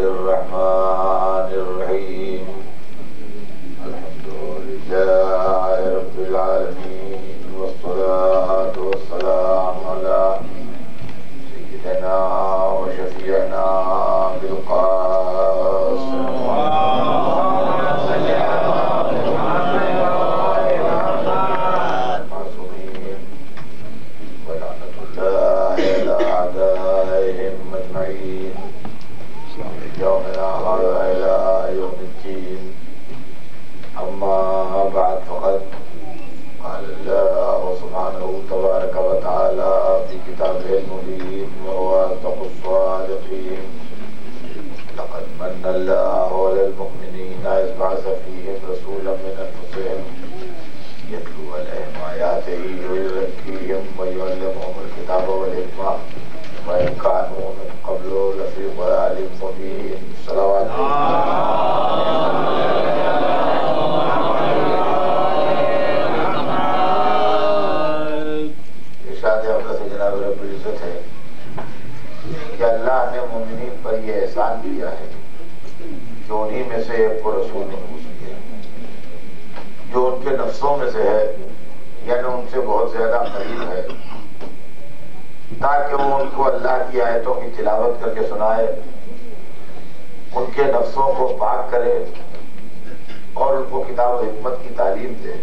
الرحمن الرحيم الحمد لله رب العالمين والصلاة والسلام على سيدنا وشفيعنا بالقاسم المعصومين ولعنة الله على أعدائهم أجمعين يومنا هذا إلى يوم الدين. أما بعد فقد قال الله سبحانه تبارك وتعالى في كتابه المبين وهو أصدق الصادقين: لقد من الله على المؤمنين إذ بعث فيهم رسولا من أنفسهم يتلو عليهم آياته ويزكيهم ويعلمهم الكتاب والحكمة وإن كانوا من قبل لفي ضلال مبين. صلوات ارشاد اقدس جناب رب العزت ہے کہ اللہ نے مومنین پر یہ احسان کیا ہے کہ انہی میں سے ایک کو رسول نبوت کیا جو ان کے نفسوں میں سے ہے، یعنی ان سے بہت زیادہ قریب ہے، تاکہ وہ ان کو اللہ کی آیتوں کی تلاوت کر کے سنائے، ان کے نفسوں کو پاک کرے اور ان کو کتاب و حکمت کی تعلیم دے،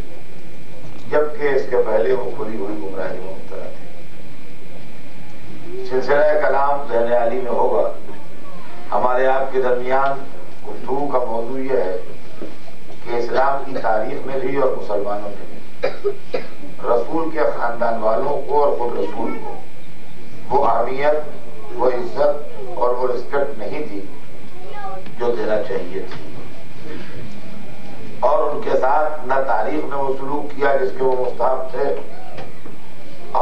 جبکہ اس کے پہلے وہ کھلی ہوئی گمراہی میں مبتلا تھے۔ سلسلہ کلام ذہن علی میں ہوگا۔ ہمارے آپ کے درمیان گفتگو کا موضوع یہ ہے کہ اسلام کی تاریخ میں بھی اور مسلمانوں میں بھی رسول کے خاندان والوں کو اور خود رسول کو وہ اہمیت، وہ عزت اور وہ رسپیکٹ نہیں دی جو دینا چاہیے تھی، اور ان کے ساتھ نہ تاریخ نے وہ سلوک کیا جس کے وہ مستحق تھے،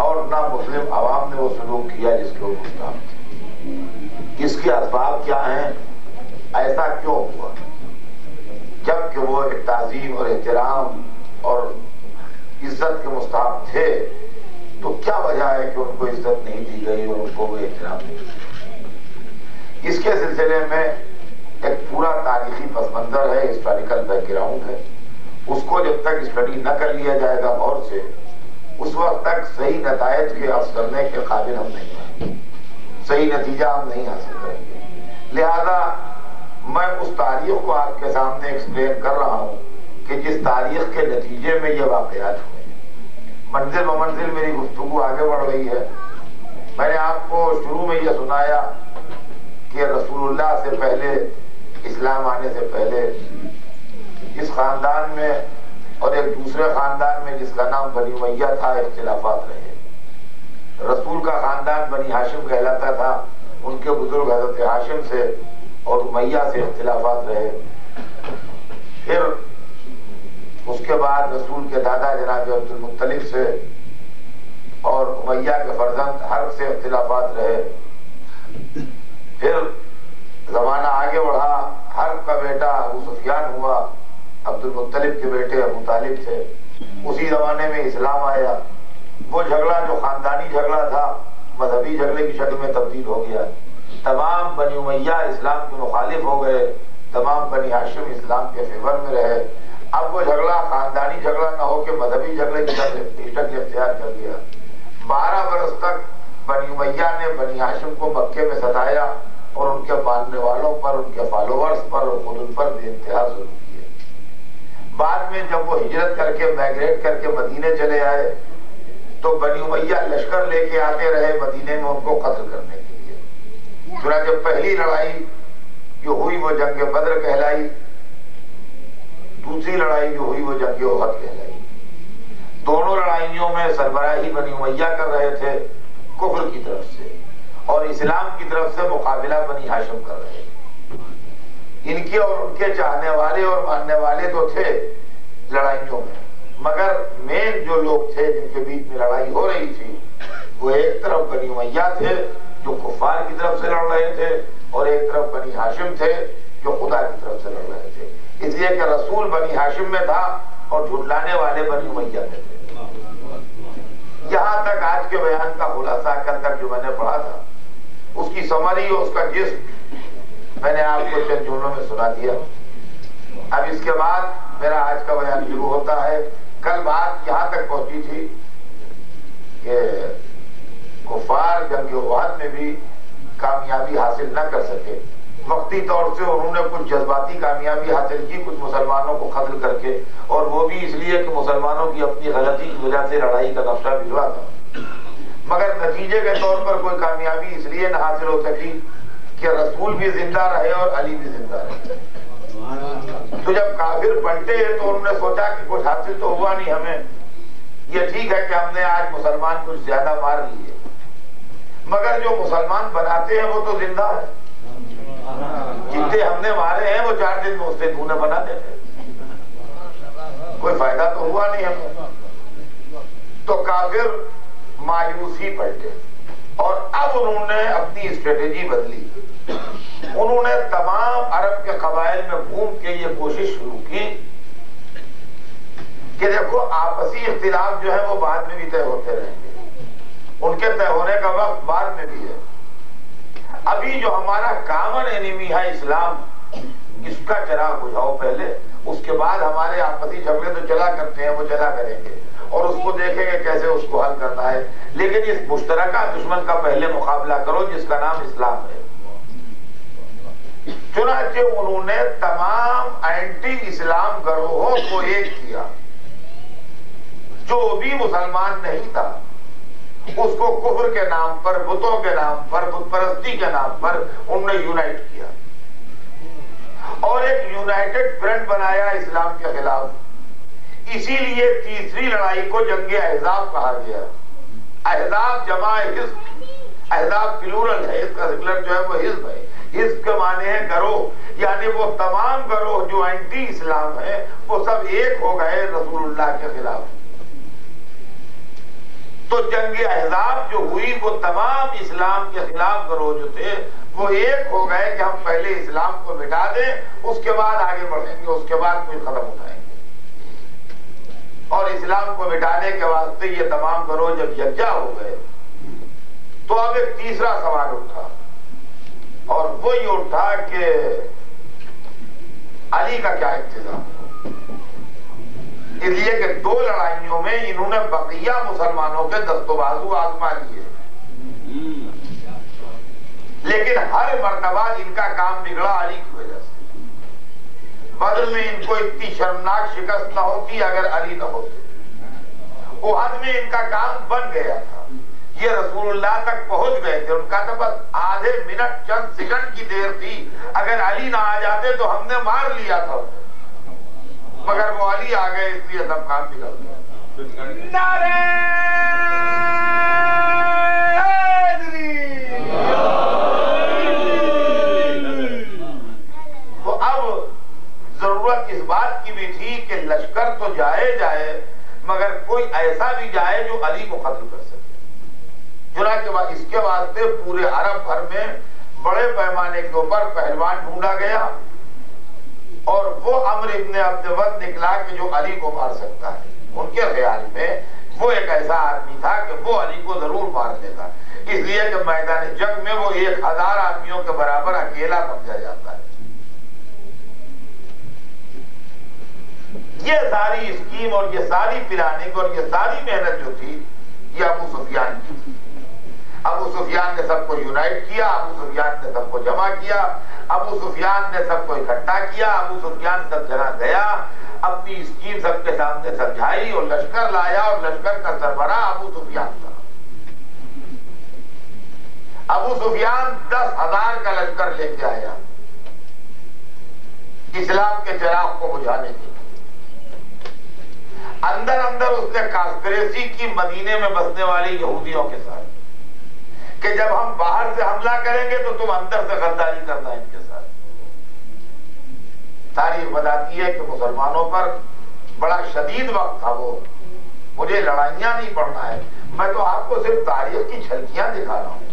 اور نہ مسلم عوام نے وہ سلوک کیا جس کے وہ مستحق تھے۔ اس کے اسباب کیا ہیں؟ ایسا کیوں ہوا؟ جبکہ وہ تعظیم اور احترام اور عزت کے مستحق تھے تو کیا وجہ ہے کہ ان کو عزت نہیں دی گئی اور ان کو وہ احترام نہیں دی؟ اس کے سلسلے میں ایک پورا تاریخی پس منظر ہے، ہسٹوریکل بیک گراؤنڈ ہے۔ اس کو جب تک اسٹڈی نہ کر لیا جائے گا غور سے، اس وقت تک صحیح نتائج کے حاصل کرنے کے قابل ہم نہیں ہیں، صحیح نتیجہ ہم نہیں حاصل کریں گے۔ لہذا میں اس تاریخ کو آپ کے سامنے ایکسپلین کر رہا ہوں کہ جس تاریخ کے نتیجے میں یہ واقعات ہوئے۔ منزل و منزل میری گفتگو آگے بڑھ رہی ہے۔ میں نے آپ کو شروع میں یہ سنایا کہ رسول اللہ سے پہلے، اسلام آنے سے پہلے اس خاندان میں اور ایک دوسرے خاندان میں جس کا نام بنی امیہ تھا اختلافات رہے۔ رسول کا خاندان بنی ہاشم کہلاتا تھا، ان کے بزرگ حضرت ہاشم سے اور امیہ سے اختلافات رہے۔ پھر اس کے بعد رسول کے دادا جناب عبد المطلب سے اور امیہ کے فرزند حرب سے اختلافات رہے۔ پھر زمانہ آگے بڑھا، حرب کا بیٹا ابو سفیان ہوا، عبد المطلب کے بیٹے ابو طالب تھے۔ اسی زمانے میں اسلام آیا۔ وہ جھگڑا جو خاندانی جھگڑا تھا مذہبی جھگڑے کی شکل میں تبدیل ہو گیا۔ تمام بنی امیہ اسلام کے مخالف ہو گئے، تمام بنی ہاشم اسلام کے فیور میں رہے۔ اب وہ جھگڑا خاندانی جھگڑا نہ ہو کے مذہبی جھگڑے کی شکل اختیار کر لیا۔ 12 برس تک بنی امیہ نے بنی ہاشم کو مکے میں ستایا اور ان کے ماننے والوں پر، ان کے فالوورز پر اور خود ان پر بے انتہا ظلم کیے۔ بعد میں جب وہ ہجرت کر کے مائگریٹ کر کے مدینے چلے آئے تو بنی امیہ لشکر لے کے آتے رہے مدینے میں ان کو قتل کرنے کے لیے۔ چنانچہ پہلی لڑائی جو ہوئی وہ جنگ بدر کہلائی، دوسری لڑائی جو ہوئی وہ جنگ احد کہلائی۔ دونوں لڑائیوں میں سربراہی بنی امیہ کر رہے تھے کفر کی طرف سے، اور اسلام کی طرف سے مقابلہ بنی ہاشم کر رہے تھے۔ ان کے اور ان کے چاہنے والے اور ماننے والے تو تھے لڑائیوں میں، مگر مین جو لوگ تھے جن کے بیچ میں لڑائی ہو رہی تھی وہ ایک طرف بنی امیہ تھے جو کفار کی طرف سے لڑ رہے تھے، اور ایک طرف بنی ہاشم تھے جو خدا کی طرف سے لڑ رہے تھے۔ اس لیے کہ رسول بنی ہاشم میں تھا اور جھٹلانے والے بنی امیہ میں تھے۔ یہاں تک آج کے بیان کا خلاصہ کل تک جو میں نے پڑھا تھا اس کی سمری اور اس کا جسم میں نے آپ کو چند جملوں میں سنا دیا. اب اس کے بعد میرا آج کا بیان شروع ہوتا ہے. کل بات یہاں تک پہنچی تھی کہ کفار جنگ احد میں بھی کامیابی حاصل نہ کر سکے. وقتی طور سے انہوں نے کچھ جذباتی کامیابی حاصل کی کچھ مسلمانوں کو قتل کر کے، اور وہ بھی اس لیے کہ مسلمانوں کی اپنی غلطی کی وجہ سے لڑائی کا نقشہ بگڑا تھا. مگر نتیجے کے طور پر کوئی کامیابی اس لیے نہ حاصل ہو سکی کہ رسول بھی زندہ رہے اور علی بھی زندہ رہے. تو جب کافر پلٹے تو انہوں نے سوچا کہ کچھ حاصل تو ہوا نہیں ہمیں. یہ ٹھیک ہے کہ ہم نے آج مسلمان کچھ زیادہ مار لیے، مگر جو مسلمان بناتے ہیں وہ تو زندہ ہے. جتنے ہم نے مارے ہیں وہ 4 دن میں اس سے دونے بنا دیتے. کوئی فائدہ تو ہوا نہیں ہمیں. تو کافر مایوس ہی پلٹے اور اب انہوں نے اپنی اسٹریٹجی بدلی. انہوں نے تمام عرب کے قبائل میں گھوم کے یہ کوشش شروع کی کہ دیکھو آپسی اختلاف جو ہے وہ بعد میں بھی طے ہوتے رہیں گے، ان کے طے ہونے کا وقت بعد میں بھی ہے. ابھی جو ہمارا کامن اینیمی ہے اسلام، اس کا چراغ بجھاؤ پہلے، اس کے بعد ہمارے آپسی جھگڑے تو چلا کرتے ہیں وہ چلا کریں گے اور اس کو دیکھیں گے کیسے اس کو حل کرنا ہے. لیکن اس مشترکہ دشمن کا پہلے مقابلہ کرو جس کا نام اسلام ہے. چنانچہ انہوں نے تمام اینٹی اسلام گروہوں کو ایک کیا. جو بھی مسلمان نہیں تھا اس کو کفر کے نام پر، بتوں کے نام پر، بت پرستی کے نام پر انہوں نے یونائٹ کیا اور ایک یونائٹڈ فرنٹ بنایا اسلام کے خلاف. اسی لیے تیسری لڑائی کو جنگ احزاب کہا گیا. احزاب جمع حزب، احزاب پلورل ہے، اس کا سنگولر جو ہے وہ حزب ہے. حزب کے معنی ہے گروہ، یعنی وہ تمام گروہ جو اینٹی اسلام ہے وہ سب ایک ہو گئے رسول اللہ کے خلاف. تو جنگ احزاب جو ہوئی وہ تمام اسلام کے خلاف گروہ جو تھے وہ ایک ہو گئے کہ ہم پہلے اسلام کو مٹا دیں، اس کے بعد آگے بڑھیں گے، اس کے بعد کوئی قدم اٹھائیں گے. اور اسلام کو مٹانے کے واسطے یہ تمام گروہ جب یکجا ہو گئے تو اب ایک تیسرا سوال اٹھا اور وہ یہ اٹھا کہ علی کا کیا انتظام. اس لیے کہ 2 لڑائیوں میں انہوں نے بقیہ مسلمانوں کے دست و بازو آزما لیے، لیکن ہر مرتبہ ان کا کام بگڑا علی کی وجہ سے. بدر میں ان کو اتنی شرمناک شکست نہ ہوتی اگر علی نہ ہوتے. احد میں ان کا کام بن گیا تھا، یہ رسول اللہ تک پہنچ گئے تھے. ان کا تو بس آدھے منٹ چند سیکنڈ کی دیر تھی، اگر علی نہ آ جاتے تو ہم نے مار لیا تھا. مگر وہ علی آ گئے اس لیے سب کام بگڑ گیا. نعرہ تو اب ضرورت اس بات کی بھی تھی کہ لشکر تو جائے مگر کوئی ایسا بھی جائے جو علی کو قتل کر سکے. چنانچہ اس کے واسطے پورے عرب بھر میں بڑے پیمانے کے اوپر پہلوان ڈھونڈا گیا اور وہ عمرو ابن عبد ود نکلا کہ جو علی کو مار سکتا ہے. ان کے خیال میں وہ ایک ایسا آدمی تھا کہ وہ علی کو ضرور مار لے گا، اس لیے کہ میدان جنگ میں وہ 1000 آدمیوں کے برابر اکیلا سمجھا جاتا ہے. یہ ساری اسکیم اور یہ ساری پلاننگ اور یہ ساری محنت جو تھی یہ ابو سفیان کی تھی. ابو سفیان نے سب کو یونائٹ کیا، ابو سفیان نے سب کو جمع کیا، ابو سفیان نے سب کو اکٹھا کیا. ابو سفیان سب جگہ گیا، اپنی اسکیم سب کے سامنے سمجھائی اور لشکر لایا اور لشکر کا سربراہ ابو سفیان تھا. ابو سفیان 10,000 کا لشکر لے کے آیا اسلام کے چراغ کو بجھانے کے. اندر اس نے کانسپریسی کی مدینے میں بسنے والی یہودیوں کے ساتھ کہ جب ہم باہر سے حملہ کریں گے تو تم اندر سے غداری کرنا ان کے ساتھ. تاریخ بتاتی ہے کہ مسلمانوں پر بڑا شدید وقت تھا وہ. مجھے لڑائیاں نہیں پڑھنا ہے، میں تو آپ کو صرف تاریخ کی جھلکیاں دکھا رہا ہوں.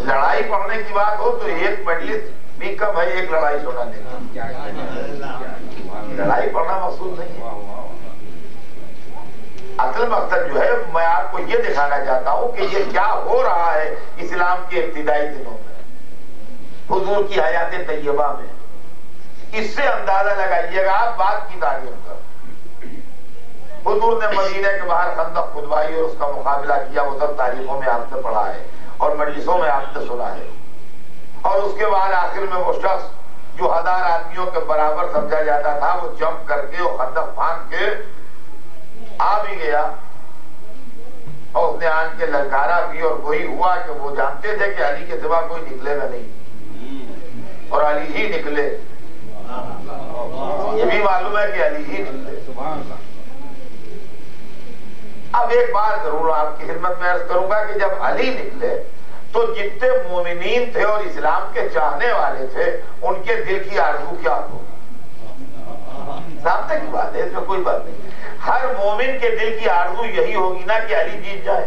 لڑائی پڑھنے کی بات ہو تو ایک مجلس بھی کم ہے ایک لڑائی سنانے کی. لڑائی پڑھنا مقصود نہیں ہے. اصل مقصد جو ہے میں آپ کو یہ دکھانا چاہتا ہوں کہ یہ کیا ہو رہا ہے اسلام کے ابتدائی دنوں میں. حضور کی حیات طیبہ میں. اس سے اندازہ لگائیے گا آپ بات کی تاریخ کا. حضور نے مدینہ کے باہر خندق کھدوائی اور اس کا مقابلہ کیا، وہ سب تاریخوں میں آپ نے پڑھا ہے اور مجلسوں میں آپ نے سنا ہے. اور اس کے بعد آخر میں وہ شخص جو 1000 آدمیوں کے برابر سمجھا جاتا تھا، وہ جمپ کر کے وہ خندق پھاند کے آ بھی گیا اور اس نے آن کے للکارا بھی. اور وہی ہوا کہ وہ جانتے تھے کہ علی کے سوا کوئی نکلے گا نہیں اور علی ہی نکلے. یہ بھی معلوم ہے کہ علی ہی نکلے. اب ایک بات ضرور آپ کی خدمت میں عرض کروں گا کہ جب علی نکلے تو جتنے مومنین تھے اور اسلام کے چاہنے والے تھے ان کے دل کی آرزو کیا ہوگی؟ سامنے کی بات ہے، اس میں کوئی بات نہیں. ہر مومن کے دل کی آرزو یہی ہوگی نا کہ علی جیت جائے.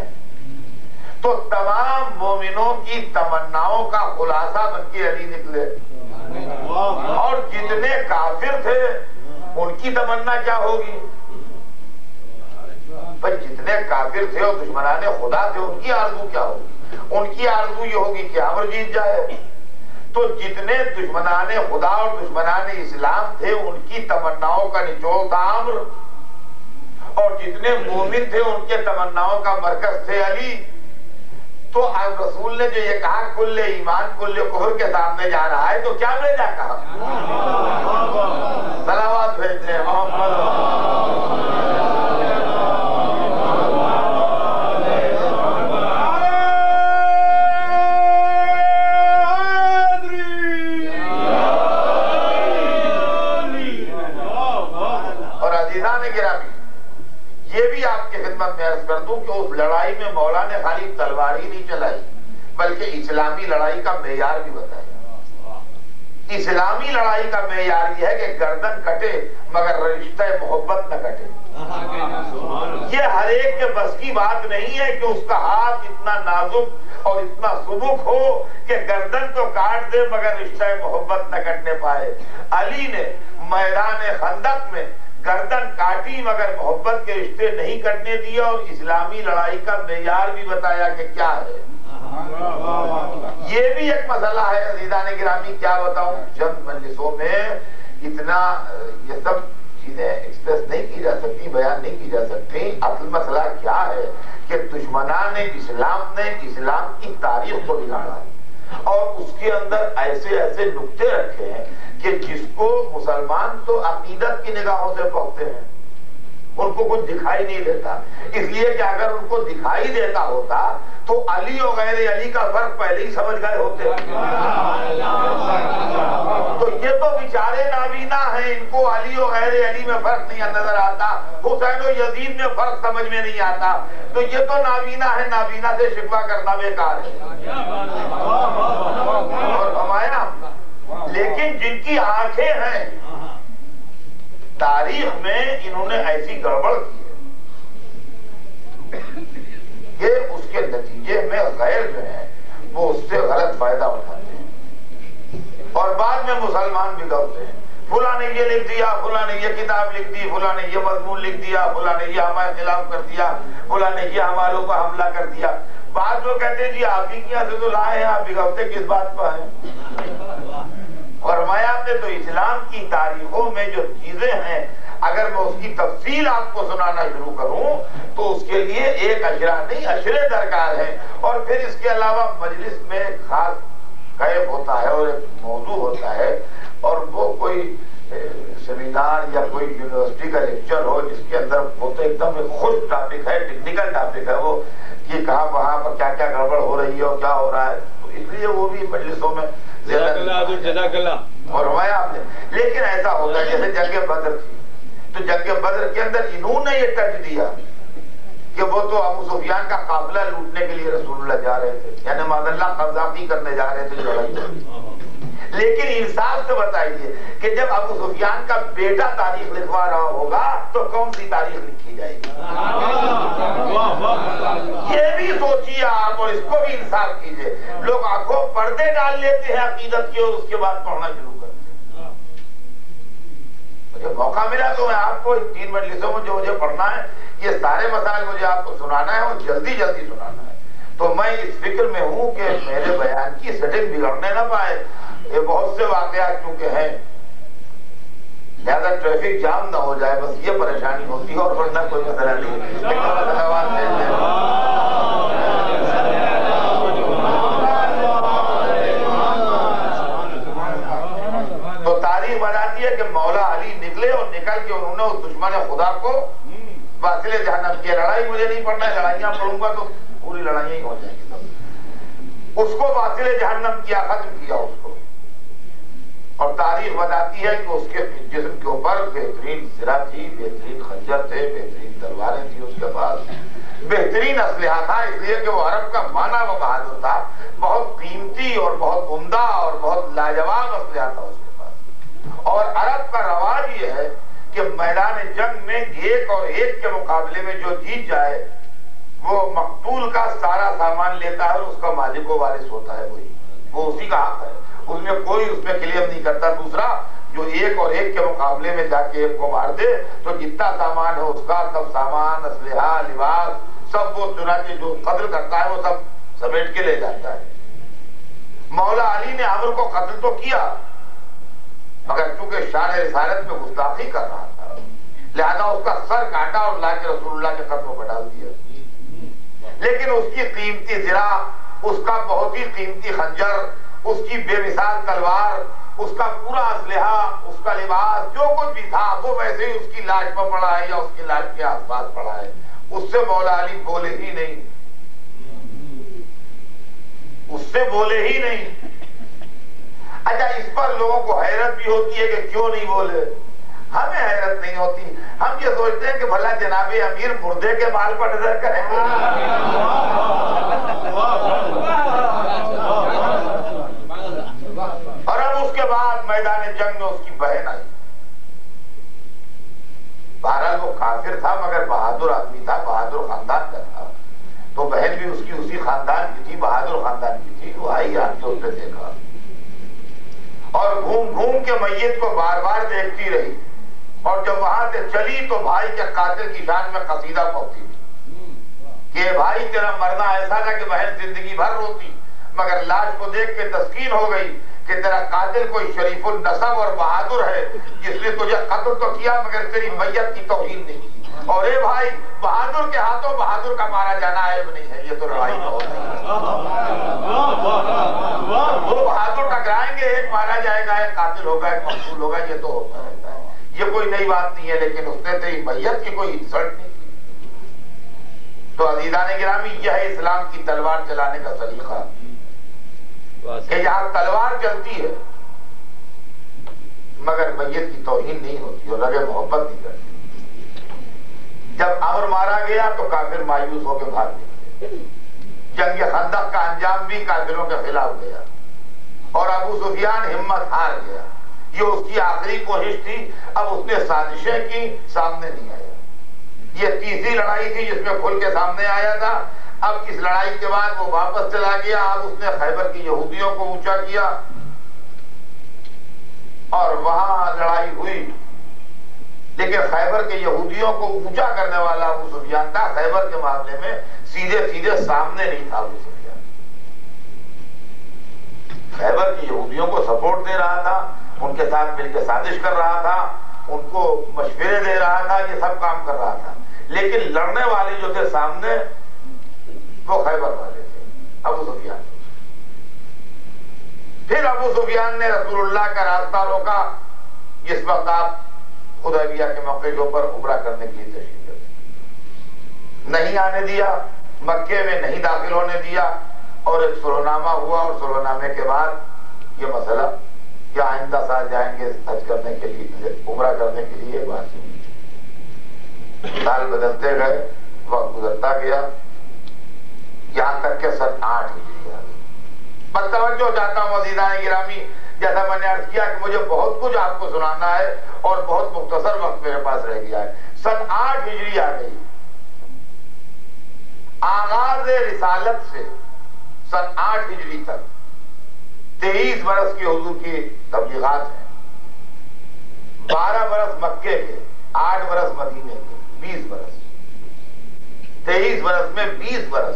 تو تمام مومنوں کی تمناؤں کا خلاصہ بن کے علی نکلے. اور جتنے کافر تھے ان کی تمنا کیا ہوگی؟ پر جتنے کافر تھے اور دشمنان خدا تھے ان کی آرزو کیا ہوگی؟ ان کی آرزو یہ ہوگی کہ عمر جیت جائے. تو جتنے دشمنان خدا اور دشمنان اسلام تھے ان کی تمناؤں کا نچوڑ تھا عمر، اور جتنے مومن تھے ان کے تمناؤں کا مرکز تھے علی. تو اب رسول نے جو یہ کہا کل ایمان کل کفر کے سامنے جا رہا ہے تو کیا بھیجا کہا؟ صلوات بھیجتے ہیں محمد. یہ بھی آپ کی خدمت میں عرض کر دوں کہ اس لڑائی میں مولا نے خالی تلوار ہی نہیں چلائی بلکہ اسلامی لڑائی کا معیار بھی بتایا. اسلامی لڑائی کا معیار یہ ہے کہ گردن کٹے مگر رشتہ محبت نہ کٹے. یہ ہر ایک کے بس کی بات نہیں ہے کہ اس کا ہاتھ اتنا نازک اور اتنا سبک ہو کہ گردن تو کاٹ دے مگر رشتہ محبت نہ کٹنے پائے. علی نے میدان خندق میں گردن کاٹی مگر محبت کے رشتے نہیں کٹنے دیا اور اسلامی لڑائی کا معیار بھی بتایا کہ کیا ہے. یہ بھی ایک مسئلہ ہے عزیزان گرامی. کیا بتاؤں، چند مجلسوں میں اتنا یہ سب چیزیں ایکسپریس نہیں کی جا سکتی، بیان نہیں کی جا سکتی. اصل مسئلہ کیا ہے کہ دشمنان اسلام نے اسلام کی تاریخ کو بگاڑا اور اس کے اندر ایسے ایسے نقطے رکھے ہیں کہ جس کو مسلمان تو عقیدت کی نگاہوں سے پڑھتے ہیں، ان کو کچھ دکھائی نہیں دیتا. اس لیے کہ اگر ان کو دکھائی دیتا ہوتا تو علی اور غیر علی کا فرق پہلے ہی سمجھ گئے ہوتے. تو یہ تو بیچارے نابینا ہیں، ان کو علی اور غیر علی میں فرق نہیں نظر آتا، حسین و یزید میں فرق سمجھ میں نہیں آتا. تو یہ تو نابینا ہے، نابینا سے شکوہ کرنا بیکار ہے. اور فرمایا لیکن جن کی آنکھیں ہیں تاریخ میں انہوں نے ایسی گڑبڑ کی ہے کہ اس کے نتیجے میں غیر جو ہے وہ اس سے غلط فائدہ اٹھاتے ہیں اور بعد میں مسلمان بگڑتے ہیں. فلاں نے یہ لکھ دیا، فلاں نے یہ کتاب لکھ دی، فلاں نے یہ مضمون لکھ دیا، فلاں نے یہ ہمارے خلاف کر دیا، فلاں نے یہ ہماروں پر حملہ کر دیا. بعد میں کہتے ہیں جی آپ ہی کیا سے تو لائے ہیں، آپ بگڑتے کس بات پر ہیں؟ فرمایا نے تو اسلام کی تاریخوں میں جو چیزیں ہیں اگر میں اس کی تفصیل آپ کو سنانا شروع کروں تو اس کے لیے ایک اشرا نہیں اشرے درکار ہیں. اور پھر اس کے علاوہ مجلس میں ایک خاص کیف ہوتا ہے اور ایک موضوع ہوتا ہے اور وہ کوئی سیمینار یا کوئی یونیورسٹی کا لیکچر ہو جس کے اندر وہ تو ایک دم خوش ٹاپک ہے، ٹیکنیکل ٹاپک ہے وہ کہ کہاں وہاں پر کیا کیا گڑبڑ ہو رہی ہے اور کیا ہو رہا ہے. تو اس لیے وہ بھی مجلسوں میں اور ہمایا آپ نے. لیکن ایسا ہوتا ہے جیسے جنگ بدر تھی تو جنگ بدر کے اندر انہوں نے یہ ٹچ دیا کہ وہ تو ابو سفیان کا قافلہ لوٹنے کے لیے رسول اللہ جا رہے تھے، یعنی معاذ اللہ قذافی کرنے جا رہے تھے لڑائی میں. لیکن انصاف سے بتائیے کہ جب ابو سفیان کا بیٹا تاریخ لکھوا رہا ہوگا تو کون سی تاریخ لکھی جائے گی؟ یہ بھی سوچیے آپ اور اس کو بھی انصاف کیجئے. لوگ آنکھوں پردے ڈال لیتے ہیں عقیدت کے اور اس کے بعد پڑھنا شروع کرتے ہیں. مجھے موقع ملا تو میں آپ کو 3 مجلسوں میں جو مجھے پڑھنا ہے یہ سارے مسائل مجھے آپ کو سنانا ہے اور جلدی جلدی سنانا ہے. تو میں اس فکر میں ہوں کہ میرے بیان کی سیٹنگ بگڑنے نہ پائے. یہ بہت سے واقعات چونکہ ہیں لہذا ٹریفک جام نہ ہو جائے، بس یہ پریشانی ہوتی ہے، اور ورنہ کوئی مسئلہ نہیں. تو تاریخ بتاتی ہے کہ مولا علی نکلے اور نکل کے انہوں نے اس دشمن خدا کو واصل جہنم کیا. لڑائی مجھے نہیں پڑھنا ہے، لڑائیاں پڑھوں گا تو پوری لڑائیاں ہی ہو جائیں گی. اس کو واصل جہنم کیا، ختم کیا اس کو. اور تاریخ بتاتی ہے کہ اس کے جسم کے اوپر بہترین سرہ تھی، بہترین خنجر تھے، بہترین تلواریں تھی اس کے پاس، بہترین اسلحہ تھا، اس لیے کہ وہ عرب کا مانا و بہادر تھا. بہت قیمتی اور بہت عمدہ اور بہت لاجواب اسلحہ تھا اس کے پاس. اور عرب کا رواج یہ ہے کہ میدان جنگ میں ایک اور ایک کے مقابلے میں جو جیت جائے وہ مقتول کا سارا سامان لیتا ہے اور اس کا مالک و وارث ہوتا ہے، وہ اسی کا حق ہے. اس میں کوئی اس میں کلیم نہیں کرتا. دوسرا جو ایک اور ایک کے مقابلے میں جا کے ایک کو مار دے تو جتنا سامان ہے اس کا سب سامان، اسلحہ، لباس سب وہ چنانچہ جو قتل کرتا ہے وہ سب سمیٹ کے لے جاتا ہے. مولا علی نے عمرو کو قتل تو کیا مگر چونکہ شان رسالت میں گستاخی کر رہا تھا لہذا اس کا سر کاٹا اور لا کے رسول اللہ کے قدموں پر ڈال دیا. لیکن اس کی قیمتی زرہ، اس کا بہت ہی قیمتی خنجر، اس کی بے مثال تلوار، اس کا پورا اسلحہ، اس کا لباس، جو کچھ بھی تھا وہ ویسے ہی اس کی لاش پر پڑا ہے یا اس کی لاش کے آس پاس پڑا ہے. اس سے مولا علی بولے ہی نہیں، اس سے بولے ہی نہیں. اچھا اس پر لوگوں کو حیرت بھی ہوتی ہے کہ کیوں نہیں بولے. ہمیں حیرت نہیں ہوتی، ہم یہ سوچتے ہیں کہ بھلا جناب امیر مردے کے مال پر نظر کریں گے. اور اب اس کے بعد میدان جنگ میں اس کی بہن آئی. بہرحال وہ کافر تھا مگر بہادر آدمی تھا، بہادر خاندان کا تھا، تو بہن بھی اس کی اسی خاندان کی تھی، بہادر خاندان کی تھی. وہ آئی آ کے اس نے دیکھا اور گھوم گھوم کے میت کو بار بار دیکھتی رہی. اور جب وہاں سے چلی تو بھائی کے قاتل کی شان میں قصیدہ پڑھتی تھی کہ بھائی تیرا مرنا ایسا تھا کہ بہن زندگی بھر روتی، مگر لاش کو دیکھ کے تسکین ہو گئی کہ تیرا قاتل کوئی شریف النسب اور بہادر ہے جس نے تجھے قتل تو کیا مگر تیری میت کی توہین نہیں کی. اور اے بھائی بہادر کے ہاتھوں بہادر کا مارا جانا عیب نہیں ہے، یہ تو لڑائی کا ہوتا ہے. وہ بہادر ٹکرائیں گے، ایک مارا جائے گا، ایک قاتل ہوگا، ایک مقتول ہوگا، یہ تو ہوتا رہتا ہے. یہ کوئی نئی بات نہیں ہے. لیکن اس نے تیری میت کی کوئی انسلٹ نہیں کی. تو عزیزان گرامی یہ ہے اسلام کی تلوار چلانے کا طریقہ کہ جہاں تلوار چلتی ہے مگر میت کی توہین نہیں ہوتی اور رگ محبت نہیں کرتی. جب عمرو مارا گیا تو کافر مایوس ہو کے بھاگ نکلے. جنگ خندق کا انجام بھی کافروں کے خلاف گیا اور ابو سفیان ہمت ہار گیا. یہ اس کی آخری کوشش تھی. اب اس نے سازشیں کی، سامنے نہیں آیا. یہ تیسری لڑائی تھی جس میں کھل کے سامنے آیا تھا. اب اس لڑائی کے بعد وہ واپس چلا گیا. اب اس نے خیبر کی یہودیوں کو اونچا کیا اور وہاں لڑائی ہوئی. لیکن خیبر کے یہودیوں کو اونچا کرنے والا ابو سفیان تھا. خیبر کے معاملے میں سیدھے سیدھے سامنے نہیں تھا ابو سفیان. خیبر کے یہودیوں کو سپورٹ دے رہا تھا، ان کے ساتھ مل کے سازش کر رہا تھا، ان کو مشورے دے رہا تھا، یہ سب کام کر رہا تھا. لیکن لڑنے والے جو تھے سامنے وہ خیبر والے تھے، ابو سفیان. پھر ابو سفیان نے رسول اللہ کا راستہ روکا جس وقت آپ حدیبیہ کے موقع کے اوپر عمرہ کرنے کے لیے تشریف لے. نہیں آنے دیا، مکے میں نہیں داخل ہونے دیا اور ایک صلح نامہ ہوا. اور صلح نامے کے بعد یہ مسئلہ کہ آئندہ سال جائیں گے حج کرنے کے لیے، عمرہ کرنے کے لیے بات ہوئی. سال بدلتے گئے، وقت گزرتا گیا، یہاں تک کہ سن 8 ہجری آ گئی. بس توجہ چاہتا ہوں عزیزان گرامی، جیسا میں نے عرض کیا کہ مجھے بہت کچھ آپ کو سنانا ہے اور بہت مختصر وقت میرے پاس رہ گیا ہے. سن 8 ہجری آ گئی. آغاز رسالت سے سن 8 ہجری تک 23 برس کی حضور کی تبلیغات ہیں. 12 برس مکے کے، 8 برس مدینے کے، 20 برس. 23 برس میں 20 برس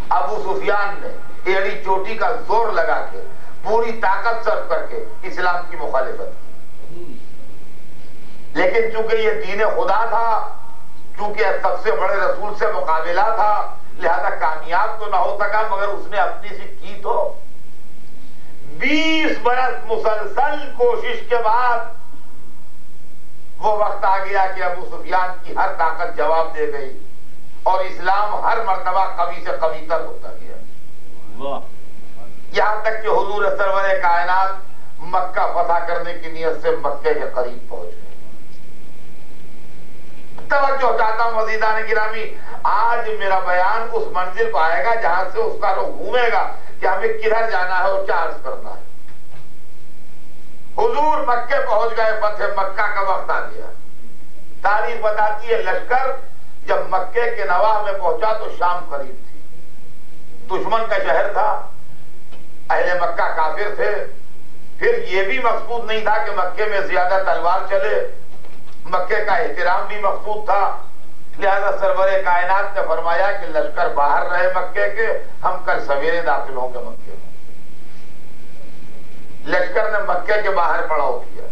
ابو سفیان نے ایڑی چوٹی کا زور لگا کے پوری طاقت صرف کر کے اسلام کی مخالفت کی، لیکن چونکہ یہ دین خدا تھا، چونکہ سب سے بڑے رسول سے مقابلہ تھا، لہذا کامیاب تو نہ ہو سکا، مگر اس نے اپنی سی کی تو 20 برس مسلسل کوشش کے بعد وہ وقت آ گیا کہ ابو سفیان کی ہر طاقت جواب دے گئی اور اسلام ہر مرتبہ قوی سے قوی تر ہوتا گیا، یہاں تک کہ حضور سرور کائنات مکہ فتح کرنے کی نیت سے مکے کے قریب پہنچ گئے۔ توجہ چاہتا ہوں عزیزان گرامی، آج میرا بیان اس منزل پہ آئے گا جہاں سے اس کا رخ گھومے گا کہ ہمیں کدھر جانا ہے اور کیا عرض کرنا ہے۔ حضور مکے پہنچ گئے، فتح مکہ کا وقت آ گیا۔ تاریخ بتاتی ہے لشکر جب مکے کے نواح میں پہنچا تو شام قریب تھی، دشمن کا شہر تھا، اہل مکہ کافر تھے، پھر یہ بھی مقصود نہیں تھا کہ مکے میں زیادہ تلوار چلے، مکے کا احترام بھی مقصود تھا، لہذا سرور کائنات نے فرمایا کہ لشکر باہر رہے مکے کے، ہم کل سویرے داخل ہوں گے مکے میں۔ لشکر نے مکے کے باہر پڑاؤ کیا۔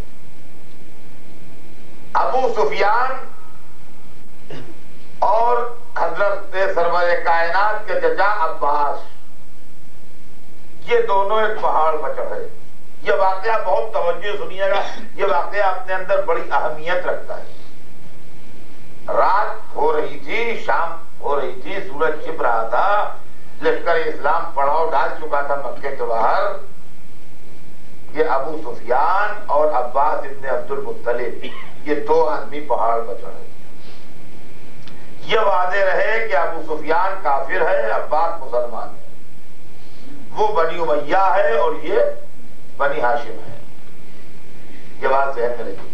ابو سفیان اور حضرت سرور کائنات کے چچا عباس، یہ دونوں ایک پہاڑ پر چڑھے۔ یہ واقعہ بہت توجہ سنیے گا، یہ واقعہ اپنے اندر بڑی اہمیت رکھتا ہے۔ رات ہو رہی تھی، شام ہو رہی تھی، سورج چھپ رہا تھا، لشکر اسلام پڑاؤ ڈال چکا تھا مکے کے باہر۔ یہ ابو سفیان اور عباس ابن عبد المطلب، یہ دو آدمی پہاڑ پر چڑھے۔ یہ واضح رہے کہ ابو سفیان کافر ہے، عباس مسلمان ہے، وہ بنی امیہ ہے اور یہ بنی ہاشم ہے۔ یہ بات ذہن میں رکھیے،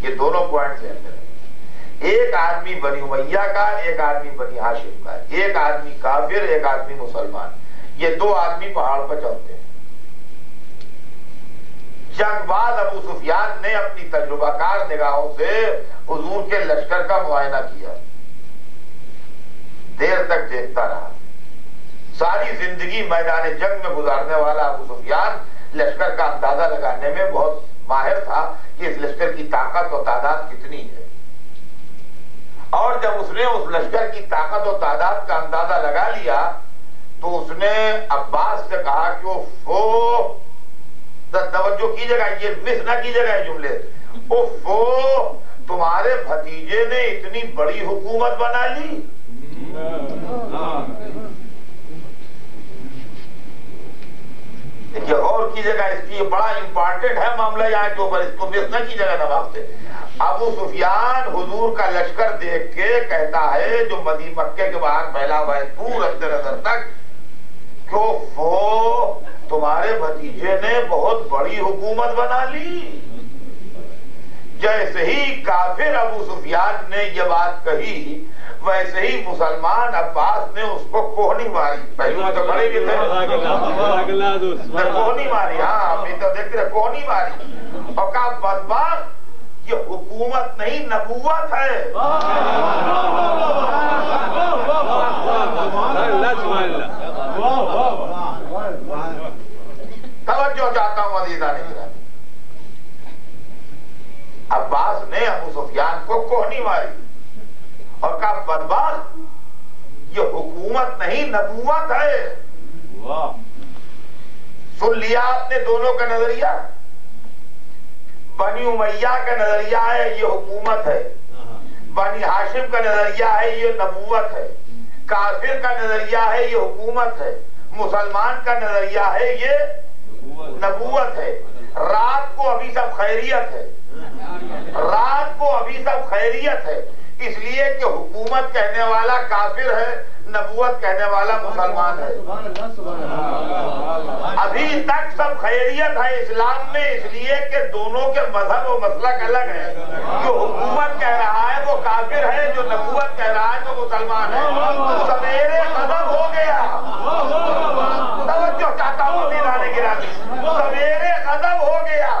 یہ دونوں پوائنٹ ذہن میں رکھیے، ایک آدمی بنی امیہ کا، ایک آدمی بنی ہاشم کا، ایک آدمی کافر، ایک آدمی مسلمان، یہ دو آدمی پہاڑ پر چڑھتے ہیں۔ جنگ بعد ابو سفیان نے اپنی تجربہ کار نگاہوں سے حضور کے لشکر کا معائنہ کیا، دیر تک دیکھتا رہا۔ ساری زندگی میدان جنگ میں گزارنے والا ابو سفیان لشکر کا اندازہ لگانے میں بہت ماہر تھا کہ اس لشکر کی طاقت و تعداد کتنی ہے، اور جب اس نے اس لشکر کی طاقت و تعداد کا اندازہ لگا لیا تو اس نے عباس سے کہا کہ اوفو، توجہ کیجیے گا، یہ مس نہ کیجیے گا یہ جملے، اوفو تمہارے بھتیجے نے اتنی بڑی حکومت بنا لی۔ دیکھیے غور کیجیے گا، اس کی بڑا امپارٹنٹ ہے معاملہ یہاں کے اوپر، اس کو مس نہ کیجیے گا نواب سے۔ ابو سفیان حضور کا لشکر دیکھ کے کہتا ہے جو مکے کے باہر پھیلا ہوا ہے دور اندر نظر تک، کہ تمہارے بھتیجے نے بہت بڑی حکومت بنا لی۔ جیسے ہی کافر ابو سفیان نے یہ بات کہی، ویسے ہی مسلمان عباس نے اس کو کوہنی ماری، پہلو میں تو کھڑے بھی تھے، کوہنی ماری، ہاں ابھی تو دیکھ رہے کوہنی ماری، اور کہا بدبخت یہ حکومت نہیں نبوت ہے۔ توجہ چاہتا ہوں عزیزان گرامی، عباس نے ابو سفیان کو کوہنی ماری اور کہا بدبخت یہ حکومت نہیں نبوت ہے۔ سن لیا آپ نے دونوں کا نظریہ، بنی امیہ کا نظریہ ہے یہ حکومت ہے، بنی ہاشم کا نظریہ ہے یہ نبوت ہے، کافر کا نظریہ ہے یہ حکومت ہے، مسلمان کا نظریہ ہے یہ نبوت ہے۔ رات کو ابھی سب خیریت ہے، رات کو ابھی سب خیریت ہے، اس لیے کہ حکومت کہنے والا کافر ہے، نبوت کہنے والا مسلمان ہے۔ ابھی تک سب خیریت ہے اسلام میں، اس لیے کہ دونوں کے مذہب و مسلک الگ ہے، جو حکومت کہہ رہا ہے وہ کافر ہے، جو نبوت کہہ رہا ہے وہ مسلمان ہے۔ سویرے غضب ہو گیا، توجہ چاہتا ہوں عزیزان گرامی، سویرے غضب ہو گیا،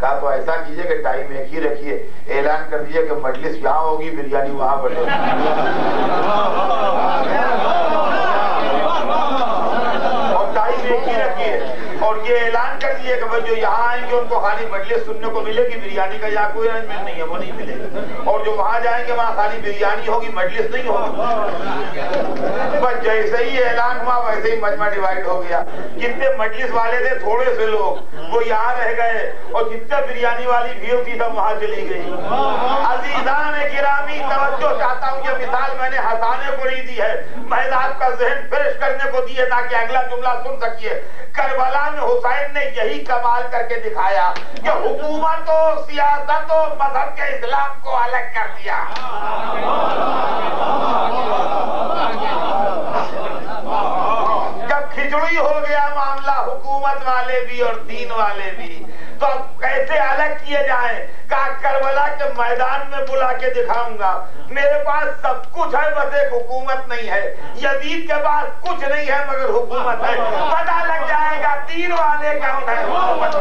کہا تو ایسا کیجئے کہ ٹائم ایک ہی رکھیے، اعلان کر دیجئے کہ مجلس یہاں ہوگی، بریانی وہاں بنے گی، اور ٹائم ایک ہی رکھیے، اور یہ اعلان کر دیے کہ جو یہاں آئیں گے ان کو خالی مجلس سننے کو ملے گی، بریانی کا یہاں کوئی ارینجمنٹ نہیں ہے، وہ نہیں ملے گی، اور جو وہاں جائیں گے وہاں خالی بریانی ہوگی، مجلس نہیں ہوگی۔ بس جیسے ہی اعلان ہوا ویسے ہی مجمع ڈیوائیڈ ہو گیا، جتنے مجلس والے تھے تھوڑے سے لوگ وہ یہاں رہ گئے، اور جتنے بریانی والی بھیڑ تھی سب وہاں چلی گئی۔ عزیزان گرامی توجہ چاہتا ہوں، یہ مثال میں نے ہنسانے کو نہیں دی ہے، محض آپ کا ذہن فریش کرنے کو دی ہے تاکہ اگلا جملہ سن سکیے۔ کربلا میں حسین نے یہی کمال کر کے دکھایا کہ حکومت و سیاست و مذہب کے اسلام کو الگ کر دیا۔ جب کھچڑی ہو گیا معاملہ، حکومت والے بھی اور دین والے بھی، تو اب کیسے الگ کیے جائیں؟ کہا کربلا کے میدان میں بلا کے دکھاؤں گا، میرے پاس سب کچھ ہے بس ایک حکومت نہیں ہے، یزید کے پاس کچھ نہیں ہے مگر حکومت ہے، پتہ لگ جائے گا دین والے کون ہے، حکومت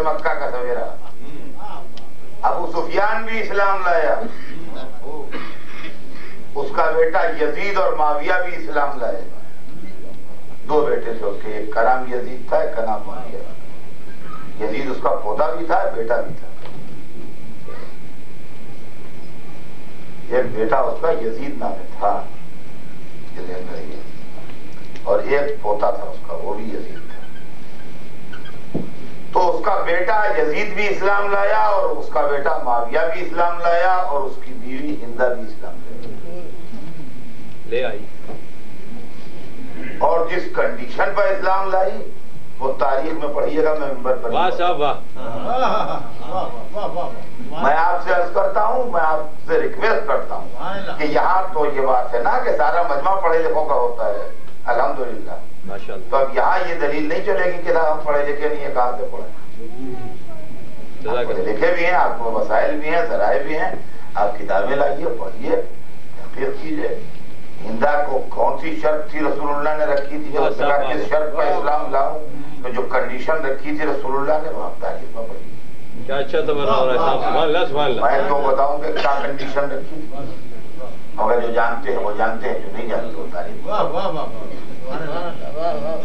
مکہ کا سویرا، ابو سفیان بھی اسلام لایا، اس کا بیٹا یزید اور معاویہ بھی اسلام لائے، دو بیٹے تھے اس کے، ایک کا نام یزید تھا، ایک کا نام معاویہ۔ یزید اس کا پوتا بھی تھا، بیٹا بھی تھا، ایک بیٹا اس کا یزید نام تھا، اور ایک پوتا تھا اس کا، وہ بھی یزید تھا۔ تو اس کا بیٹا یزید بھی اسلام لایا، اور اس کا بیٹا معاویہ بھی اسلام لایا، اور اس کی بیوی ہندہ بھی اسلام لے آئی، اور جس کنڈیشن پر اسلام لائی وہ تاریخ میں پڑھیے گا، میں ممبر پر میں آپ سے عرض کرتا ہوں، میں آپ سے ریکویسٹ کرتا ہوں کہ یہاں تو یہ بات ہے نا کہ سارا مجمع پڑھے لکھوں کا ہوتا ہے، الحمدللہ، تو اب یہاں یہ دلیل نہیں چلے گی کہ ہم پڑھے لکھے نہیں ہیں، کہاں سے پڑھیں؟ پڑھے لکھے بھی ہیں، آپ کو وسائل بھی ہیں، ذرائع بھی ہیں، آپ کتابیں لائیے، پڑھیے، تحقیق کیجیے۔ ہندا کو کون سی شرط تھی رسول اللہ نے رکھی تھی، جب اس نے کہا کس شرط پر اسلام لاؤں، تو جو کنڈیشن رکھی تھی رسول اللہ نے وہ آپ تاریخ میں پڑھی۔ کیا اچھا تو بنا رہا ہے، سبحان اللہ سبحان اللہ۔ میں تو بتاؤں کہ کیا کنڈیشن رکھی، مگر جو جانتے ہیں وہ جانتے ہیں، جو نہیں جانتے وہ تاریخ،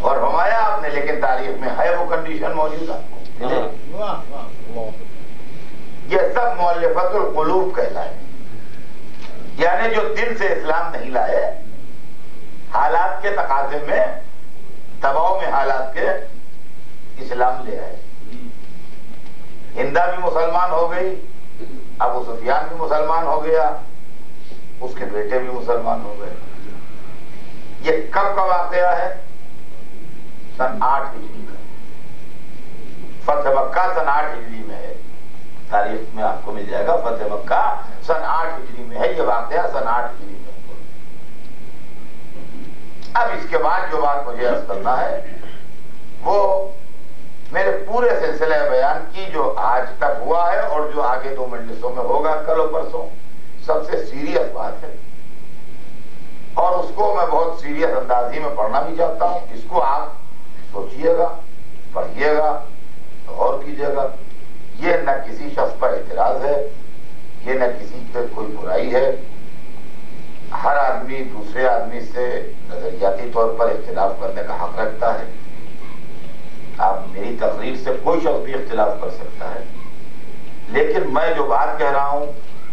اور فرمایا آپ نے، لیکن تاریخ میں ہے وہ کنڈیشن موجود ہے۔ یہ سب مؤلفۃ القلوب کہلائے، یعنی جو دل سے اسلام نہیں لائے، حالات کے تقاضے میں، دباؤ میں حالات کے اسلام لے آئے۔ ہندا بھی مسلمان ہو گئی، ابو سفیان بھی مسلمان ہو گیا، اس کے بیٹے بھی مسلمان ہو گئے۔ یہ کب کا واقعہ ہے؟ سن 8 ہجری کا، فتح مکہ سن 8 ہجری میں ہے، تاریخ میں آپ کو مل جائے گا، فتح مکہ سن 8 ہجری میں ہے، یہ واقعہ سن 8 ہجری میں۔ اب اس کے بعد جو بات مجھے عرض کرنا ہے وہ میرے پورے سلسلہ بیان کی جو آج تک ہوا ہے اور جو آگے 2 مجلسوں میں ہوگا کل و پرسوں، سب سے سیریس بات ہے، اور اس کو میں بہت سیریس اندازی میں پڑھنا بھی چاہتا ہوں۔ اس کو آپ سوچئے گا، پڑھیے گا، غور کیجیے گا۔ یہ نہ کسی شخص پر اعتراض ہے، یہ نہ کسی پہ کوئی برائی ہے، ہر آدمی دوسرے آدمی سے نظریاتی طور پر اختلاف کرنے کا حق رکھتا ہے، سے کوئی شخص بھی اختلاف کر سکتا ہے، لیکن میں جو بات کہہ رہا ہوں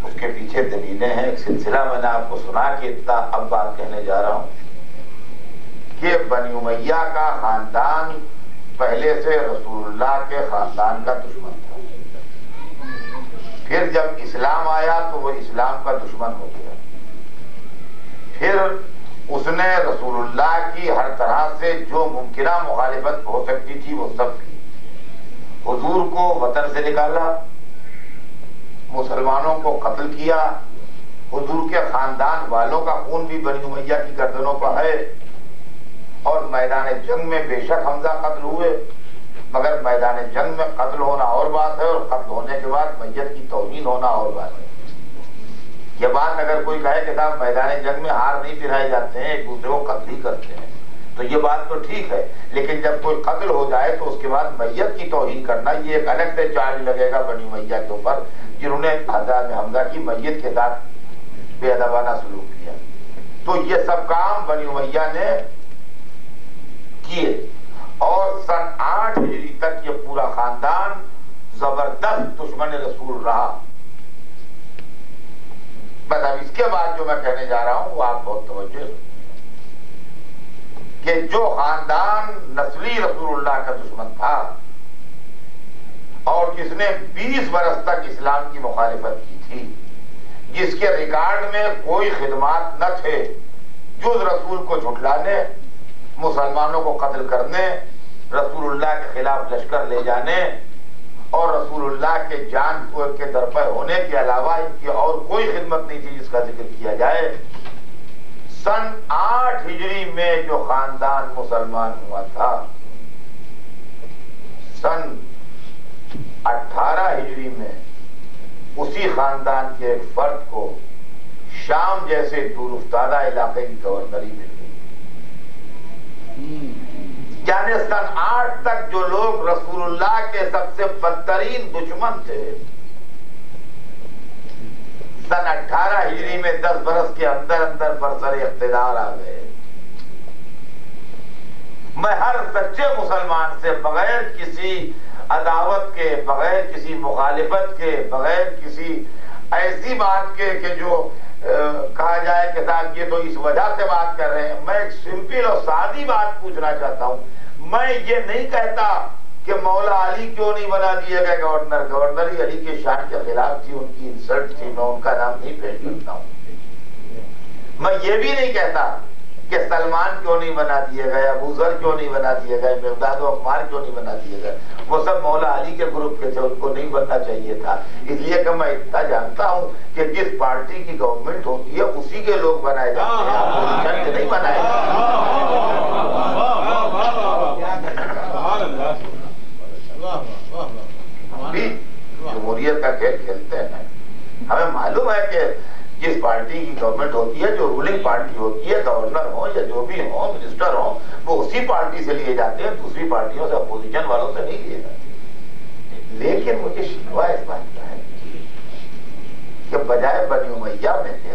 اس کے پیچھے دلیلیں ہیں، ایک سلسلہ میں نے آپ کو سنا کہ اتنا اب بات کہنے جا رہا ہوں کہ بنی امیہ کا خاندان پہلے سے رسول اللہ کے خاندان کا دشمن تھا، پھر جب اسلام آیا تو وہ اسلام کا دشمن ہو گیا، پھر اس نے رسول اللہ کی ہر طرح سے جو ممکنہ مخالفت ہو سکتی تھی وہ سب کی، حضور کو وطن سے نکالا، مسلمانوں کو قتل کیا، حضور کے خاندان والوں کا خون بھی بنی امیہ کی گردنوں پر ہے، اور میدان جنگ میں بے شک حمزہ قتل ہوئے، مگر میدان جنگ میں قتل ہونا اور بات ہے، اور قتل ہونے کے بعد میت کی توہین ہونا اور بات ہے۔ یہ بات اگر کوئی کہے کہ صاحب میدان جنگ میں ہار نہیں پھرائے جاتے ہیں، ایک دوسرے کو قتل ہی کرتے ہیں، تو یہ بات تو ٹھیک ہے، لیکن جب کوئی قتل ہو جائے تو اس کے بعد میت کی توہین کرنا یہ ایک الگ سے چارج لگے گا بنی امیہ کے اوپر، جنہوں نے حضرت حمزہ کی میت کے ساتھ بے ادبانہ سلوک کیا۔ تو یہ سب کام بنی امیہ نے کیے، اور سن 8 ہجری تک یہ پورا خاندان زبردست دشمن رسول رہا۔ بس اب اس کے بعد جو میں کہنے جا رہا ہوں وہ آپ بہت توجہ کہ جو خاندان نسلی رسول اللہ کا دشمن تھا اور جس نے 20 برس تک اسلام کی مخالفت کی تھی، جس کے ریکارڈ میں کوئی خدمات نہ تھے جز رسول کو جھٹلانے، مسلمانوں کو قتل کرنے، رسول اللہ کے خلاف لشکر لے جانے، اور رسول اللہ کے جان کے درپے ہونے کے علاوہ ان کی اور کوئی خدمت نہیں تھی جس کا ذکر کیا جائے۔ سن 8 ہجری میں جو خاندان مسلمان ہوا تھا، سن 18 ہجری میں اسی خاندان کے ایک فرد کو شام جیسے دور افتادہ علاقے کی گورنری مل گئی۔ یعنی سن 8 تک جو لوگ رسول اللہ کے سب سے بدترین دشمن تھے، سن 18 ہجری میں 10 برس کے اندر اندر برسر اقتدار آ گئے۔ میں ہر سچے مسلمان سے بغیر کسی عداوت کے، بغیر کسی مخالفت کے، بغیر کسی ایسی بات کے کہ جو کہا جائے کہ صاحب یہ تو اس وجہ سے بات کر رہے ہیں، میں ایک سمپل اور سادی بات پوچھنا چاہتا ہوں۔ میں یہ نہیں کہتا کہ مولا علی کیوں نہیں بنا دیے گئے گورنر، گورنر علی کے شان کے خلاف تھی، ان کی انسلٹ تھی، میں ان کا نام نہیں پیش کرتا ہوں۔ میں یہ بھی نہیں کہتا کہ سلمان کیوں نہیں بنا دیے گئے، ابو ذر کیوں نہیں بنا دیے گئے، مقداد و عمار کیوں نہیں بنا دیے گئے، وہ سب مولا علی کے گروپ کے تھے، ان کو نہیں بننا چاہیے تھا۔ اس لیے کہ میں اتنا جانتا ہوں کہ جس پارٹی کی گورنمنٹ ہوتی ہے اسی کے لوگ بنائے جاتے ہیں، اپوزیشن کے نہیں بنائے بھی جمہوریت کا کھیل کھیلتے ہیں۔ ہمیں معلوم ہے کہ جس پارٹی کی گورنمنٹ ہوتی ہے، جو رولنگ پارٹی ہوتی ہے، گورنر ہوں یا جو بھی ہوں، منسٹر ہوں، وہ اسی پارٹی سے لیے جاتے ہیں، دوسری پارٹیوں سے، اپوزیشن والوں سے نہیں لیے جاتے۔ لیکن مجھے شکوہ اس بات کا ہے کہ بجائے بنی امیہ میں تھے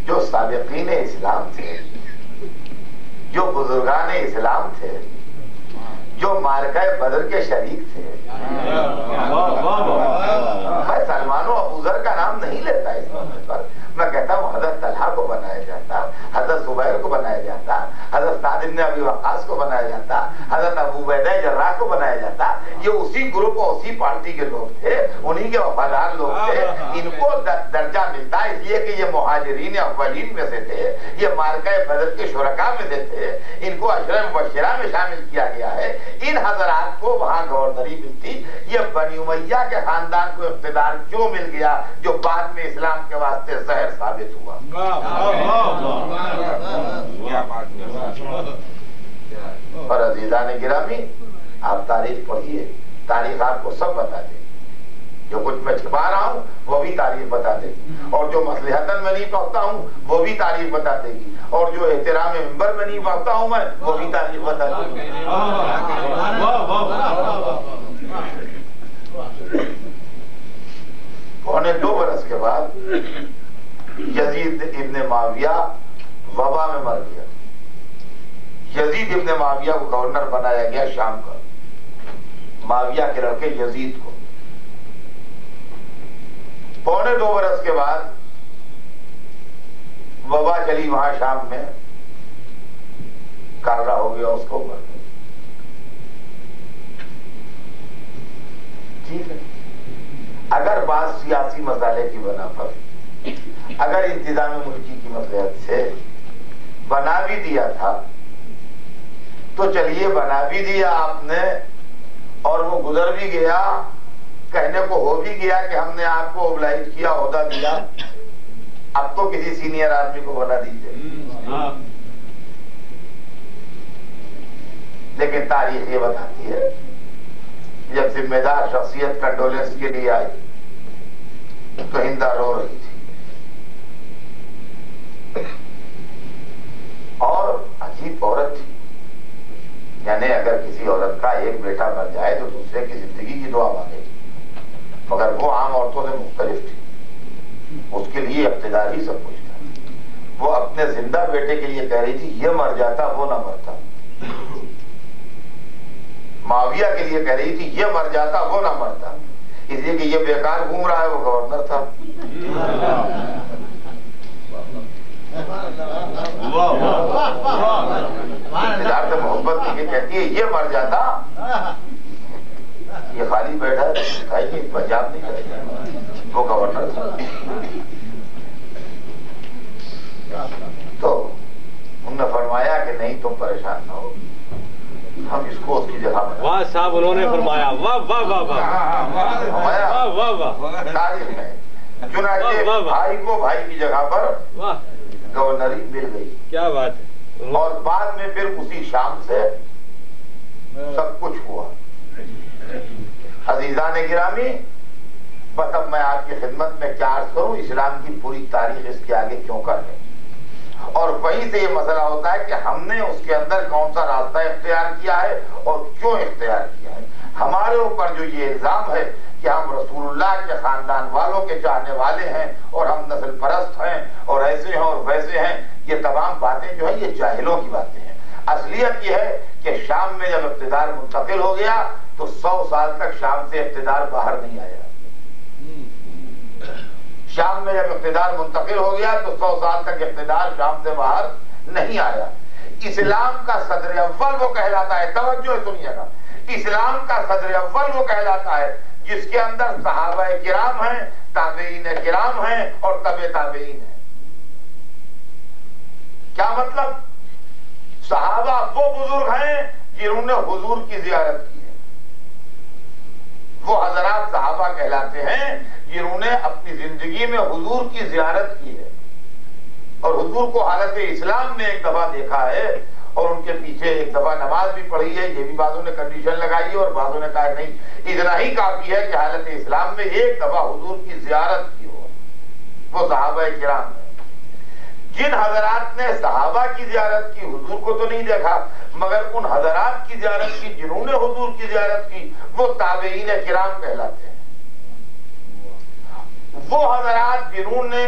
جو سابقین اسلام تھے، جو بزرگان اسلام تھے، جو معرکہ بدر کے شریک تھے۔ میں سلمان و ابو ذر کا نام نہیں لیتا اس موقع پر، میں کہتا ہوں حضرت طلحہ کو بنایا جاتا، حضرت زبیر کو بنایا جاتا، حضرت سعد بن ابی وقاص کو بنایا جاتا، حضرت ابو عبیدہ جراح کو بنایا جاتا۔ یہ اسی گروپ اور اسی پارٹی کے لوگ تھے، انہی کے وفادار لوگ تھے، ان کو درجہ ملتا اس لیے کہ یہ مہاجرین اولین میں سے تھے، یہ معرکہ بدر کے شرکاء میں سے تھے، ان کو عشرہ مبشرہ میں شامل کیا گیا ہے۔ ان حضرات کو وہاں گورنری ملتی۔ یہ بنی امیہ کے خاندان کو اقتدار کیوں مل گیا جو بعد میں اسلام کے واسطے زہر ثابت ہوا؟ اور عزیزان گرامی، آپ تاریخ پڑھیے، تاریخ آپ کو سب بتا دے گی۔ جو کچھ میں چھپا رہا ہوں وہ بھی تاریخ بتا دے گی، اور جو مصلحتاً میں نہیں پڑھتا ہوں وہ بھی تاریخ بتا دے گی، اور جو احترام منبر میں نہیں پڑھتا ہوں میں وہ بھی تاریخ بتا دے گی۔ پونے 2 برس کے بعد یزید ابن معاویہ وبا میں مر گیا۔ یزید ابن معاویہ کو گورنر بنایا گیا شام کا۔ معاویہ کے لڑکے یزید کو. 1.25 برس کے بعد وبا چلی وہاں شام میں, کالرا ہو گیا, اس کو مر گیا. ٹھیک ہے, اگر بات سیاسی مسئلے کی بنا پر, اگر انتظام ملکی کی مصلحت سے بنا بھی دیا تھا تو چلیے بنا بھی دیا آپ نے, اور وہ گزر بھی گیا, کہنے کو ہو بھی گیا کہ ہم نے آپ کو اوبلائج کیا, عہدہ دیا, اب تو کسی سینئر آدمی کو بنا دیجیے. لیکن تاریخ یہ بتاتی ہے جب ذمہ دار شخصیت کنڈولنس کے لیے آئی تو ہندا رو رہی تھی, اور عجیب عورت تھی. یعنی اگر کسی عورت کا ایک بیٹا مر جائے تو دوسرے کی زندگی کی دعا مانگے گی, مگر وہ عام عورتوں سے مختلف تھی. اس کے لیے اقتدار ہی سب کچھ تھا. وہ اپنے زندہ بیٹے کے لیے کہہ رہی تھی یہ مر جاتا وہ نہ مرتا. معاویہ کے لیے کہہ رہی تھی یہ مر جاتا وہ نہ مرتا, اس لیے کہ یہ بیکار گھوم رہا ہے, وہ گورنر تھا. اقتدار سے محبت کی کہتی ہے یہ مر جاتا, یہ خالی بیٹھا ہے, پنجاب نہیں کرے گا, وہ گورنر تھا. تو انہوں نے فرمایا کہ نہیں تم پریشان نہ ہو, ہم اس کو اس کی جگہ بنا. واہ صاحب, انہوں نے فرمایا واہ واہ واہ واہ واہ واہ. تاریخ میں چنانچہ بھائی کو بھائی کی جگہ پر گورنری مل گئی. کیا بات ہے. اور بعد میں پھر اسی شام سے سب کچھ ہوا. عزیزان گرامی, بس اب میں آپ کی خدمت میں کیا عرض کروں, اسلام کی پوری تاریخ اس کے آگے کیوں کر ہے, اور وہیں سے یہ مسئلہ ہوتا ہے کہ ہم نے اس کے اندر کون سا راستہ اختیار کیا ہے اور کیوں اختیار کیا ہے. ہمارے اوپر جو یہ الزام ہے کہ ہم رسول اللہ کے خاندان والوں کے چاہنے والے ہیں اور ہم نسل پرست ہیں اور ایسے ہیں اور ویسے ہیں, یہ تمام باتیں جو ہیں یہ جاہلوں کی باتیں ہیں. اصلیت یہ ہے کہ شام میں جب اقتدار منتقل ہو گیا تو 100 سال تک شام سے اقتدار باہر نہیں آیا. شام میں جب اقتدار منتقل ہو گیا تو 100 سال تک اقتدار شام سے باہر نہیں آیا. اسلام کا صدر اول وہ کہلاتا ہے, توجہ سنیے گا, اسلام کا صدر اول وہ کہلاتا ہے جس کے اندر صحابہ کرام ہیں, تابعین کرام ہیں اور تبع تابعین ہیں. کیا مطلب؟ صحابہ وہ بزرگ ہیں جنہوں نے حضور کی زیارت کی ہے, وہ حضرات صحابہ کہلاتے ہیں جنہوں نے اپنی زندگی میں حضور کی زیارت کی ہے اور حضور کو حالت اسلام میں ایک دفعہ دیکھا ہے اور ان کے پیچھے ایک دفعہ نماز بھی پڑھی ہے. یہ بھی بعضوں نے کنڈیشن لگائی ہے اور بعضوں نے کہا نہیں, اتنا ہی کافی ہے کہ حالت اسلام میں ایک دفعہ حضور کی زیارت کی ہو. وہ صحابہ کرام ہیں. جن حضرات نے صحابہ کی زیارت کی, حضور کو تو نہیں دیکھا, مگر ان حضرات کی زیارت کی جنہوں نے حضور کی زیارت کی, وہ تابعین کرام کہلاتے ہیں. وہ حضرات جنہوں نے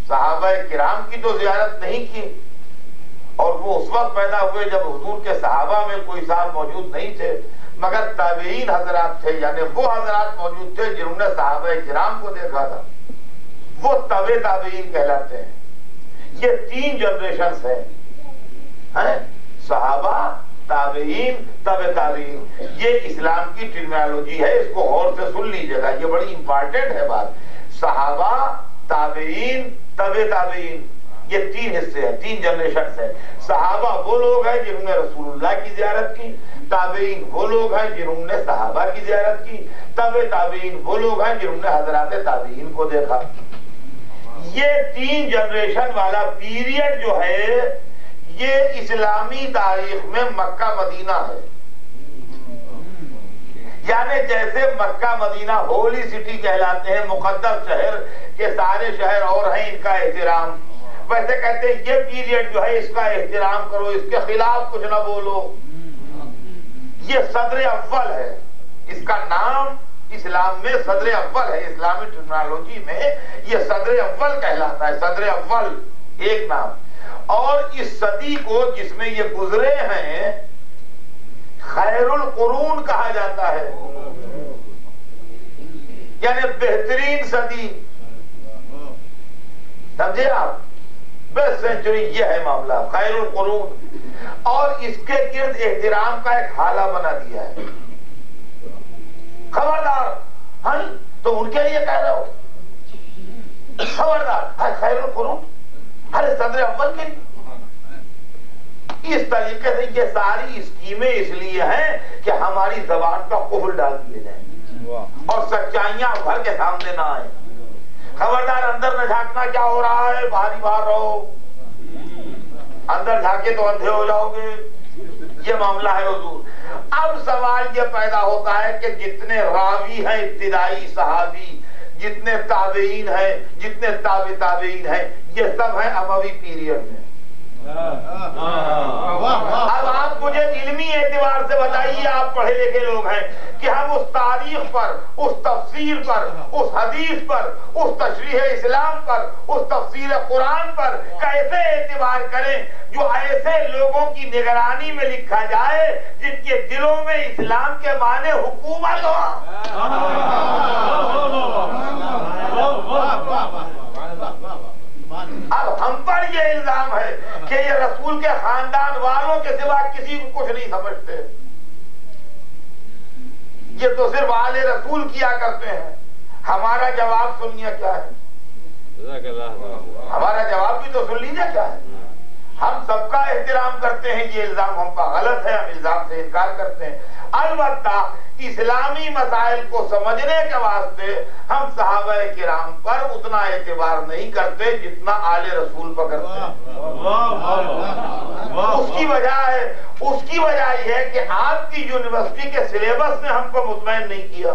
صحابہ کرام کی تو زیارت نہیں کی, اور وہ اس وقت پیدا ہوئے جب حضور کے صحابہ میں کوئی صاحب موجود نہیں تھے, مگر تابعین حضرات تھے, یعنی وہ حضرات موجود تھے جنہوں نے صحابہ کرام کو دیکھا تھا, وہ تبع تابعین کہلاتے ہیں. یہ 3 جنریشنز ہیں, صحابہ, تابعین, تبع تابعین. یہ اسلام کی ٹرمینالوجی ہے, اس کو غور سے سن لیجیے گا, یہ بڑی امپارٹنٹ ہے بات. صحابہ, تابعین, تبع تابعین, یہ 3 حصے ہیں, 3 جنریشنز ہیں. صحابہ وہ لوگ ہیں جنہوں نے رسول اللہ کی زیارت کی, تابعین وہ لوگ ہیں جنہوں نے صحابہ کی زیارت کی, تبع تابعین وہ لوگ ہیں جنہوں نے حضرات تابعین کو دیکھا. یہ 3 جنریشن والا پیریڈ جو ہے یہ اسلامی تاریخ میں مکہ مدینہ ہے. یعنی جیسے مکہ مدینہ ہولی سٹی کہلاتے ہیں, مقدس شہر کے سارے شہر اور ہیں ان کا احترام, ویسے کہتے ہیں یہ پیریڈ جو ہے اس کا احترام کرو, اس کے خلاف کچھ نہ بولو. یہ صدر اول ہے, اس کا نام اسلام میں صدر اول ہے. اسلامی ٹرمینالوجی میں یہ صدر اول کہلاتا ہے, صدر اول ایک نام. اور اس صدی کو جس میں یہ گزرے ہیں خیر القرون کہا جاتا ہے، یعنی بہترین صدی، سمجھے آپ؟ بیسٹ سینچری، یہ ہے معاملہ خیر القرون، اور اس کے گرد احترام کا ایک حالہ بنا دیا ہے۔ خبردار، ہاں تو ان کے لیے کہہ رہے ہو خبردار خیر القرون، ہر صدر اول کے لیے۔ اس طریقے سے یہ ساری اسکیمیں اس لیے ہیں کہ ہماری زبان کا قفل ڈال دیے جائیں اور سچائیاں گھر کے سامنے نہ آئیں۔ خبردار، اندر نہ جھانکنا کیا ہو رہا ہے، باہر ہی باہر رہو، اندر جھانکے تو اندھے ہو جاؤ گے، یہ معاملہ ہے حضور۔ اب سوال یہ پیدا ہوتا ہے کہ جتنے راوی ہیں ابتدائی صحابی، جتنے تابعین ہیں، جتنے تابعین ہیں، یہ سب ہیں اموی پیریڈ میں۔ اب آپ مجھے علمی اعتبار سے بتائیے، آپ پڑھے لکھے لوگ ہیں، کہ ہم اس تاریخ پر، اس تفسیر پر، اس حدیث پر، اس تشریح اسلام پر، اس تفسیر قرآن پر کیسے اعتبار کریں جو ایسے لوگوں کی نگرانی میں لکھا جائے جن کے دلوں میں اسلام کے معنی حکومت ہو؟ اب ہم پر یہ الزام ہے کہ یہ رسول کے خاندان والوں کے سوا کسی کو کچھ نہیں سمجھتے، یہ تو صرف آل رسول کیا کرتے ہیں۔ ہمارا جواب سنیے کیا ہے، ہمارا جواب بھی تو سن لیجیے کیا ہے۔ ہم سب کا احترام کرتے ہیں، یہ الزام ہم کا غلط ہے، ہم الزام سے انکار کرتے ہیں۔ البتہ اسلامی مسائل کو سمجھنے کے واسطے ہم صحابہ کرام پر اتنا اعتبار نہیں کرتے جتنا آل رسول پر کرتے ہیں۔ اس کی وجہ یہ ہے کہ آپ کی یونیورسٹی کے سلیبس نے ہم کو مطمئن نہیں کیا۔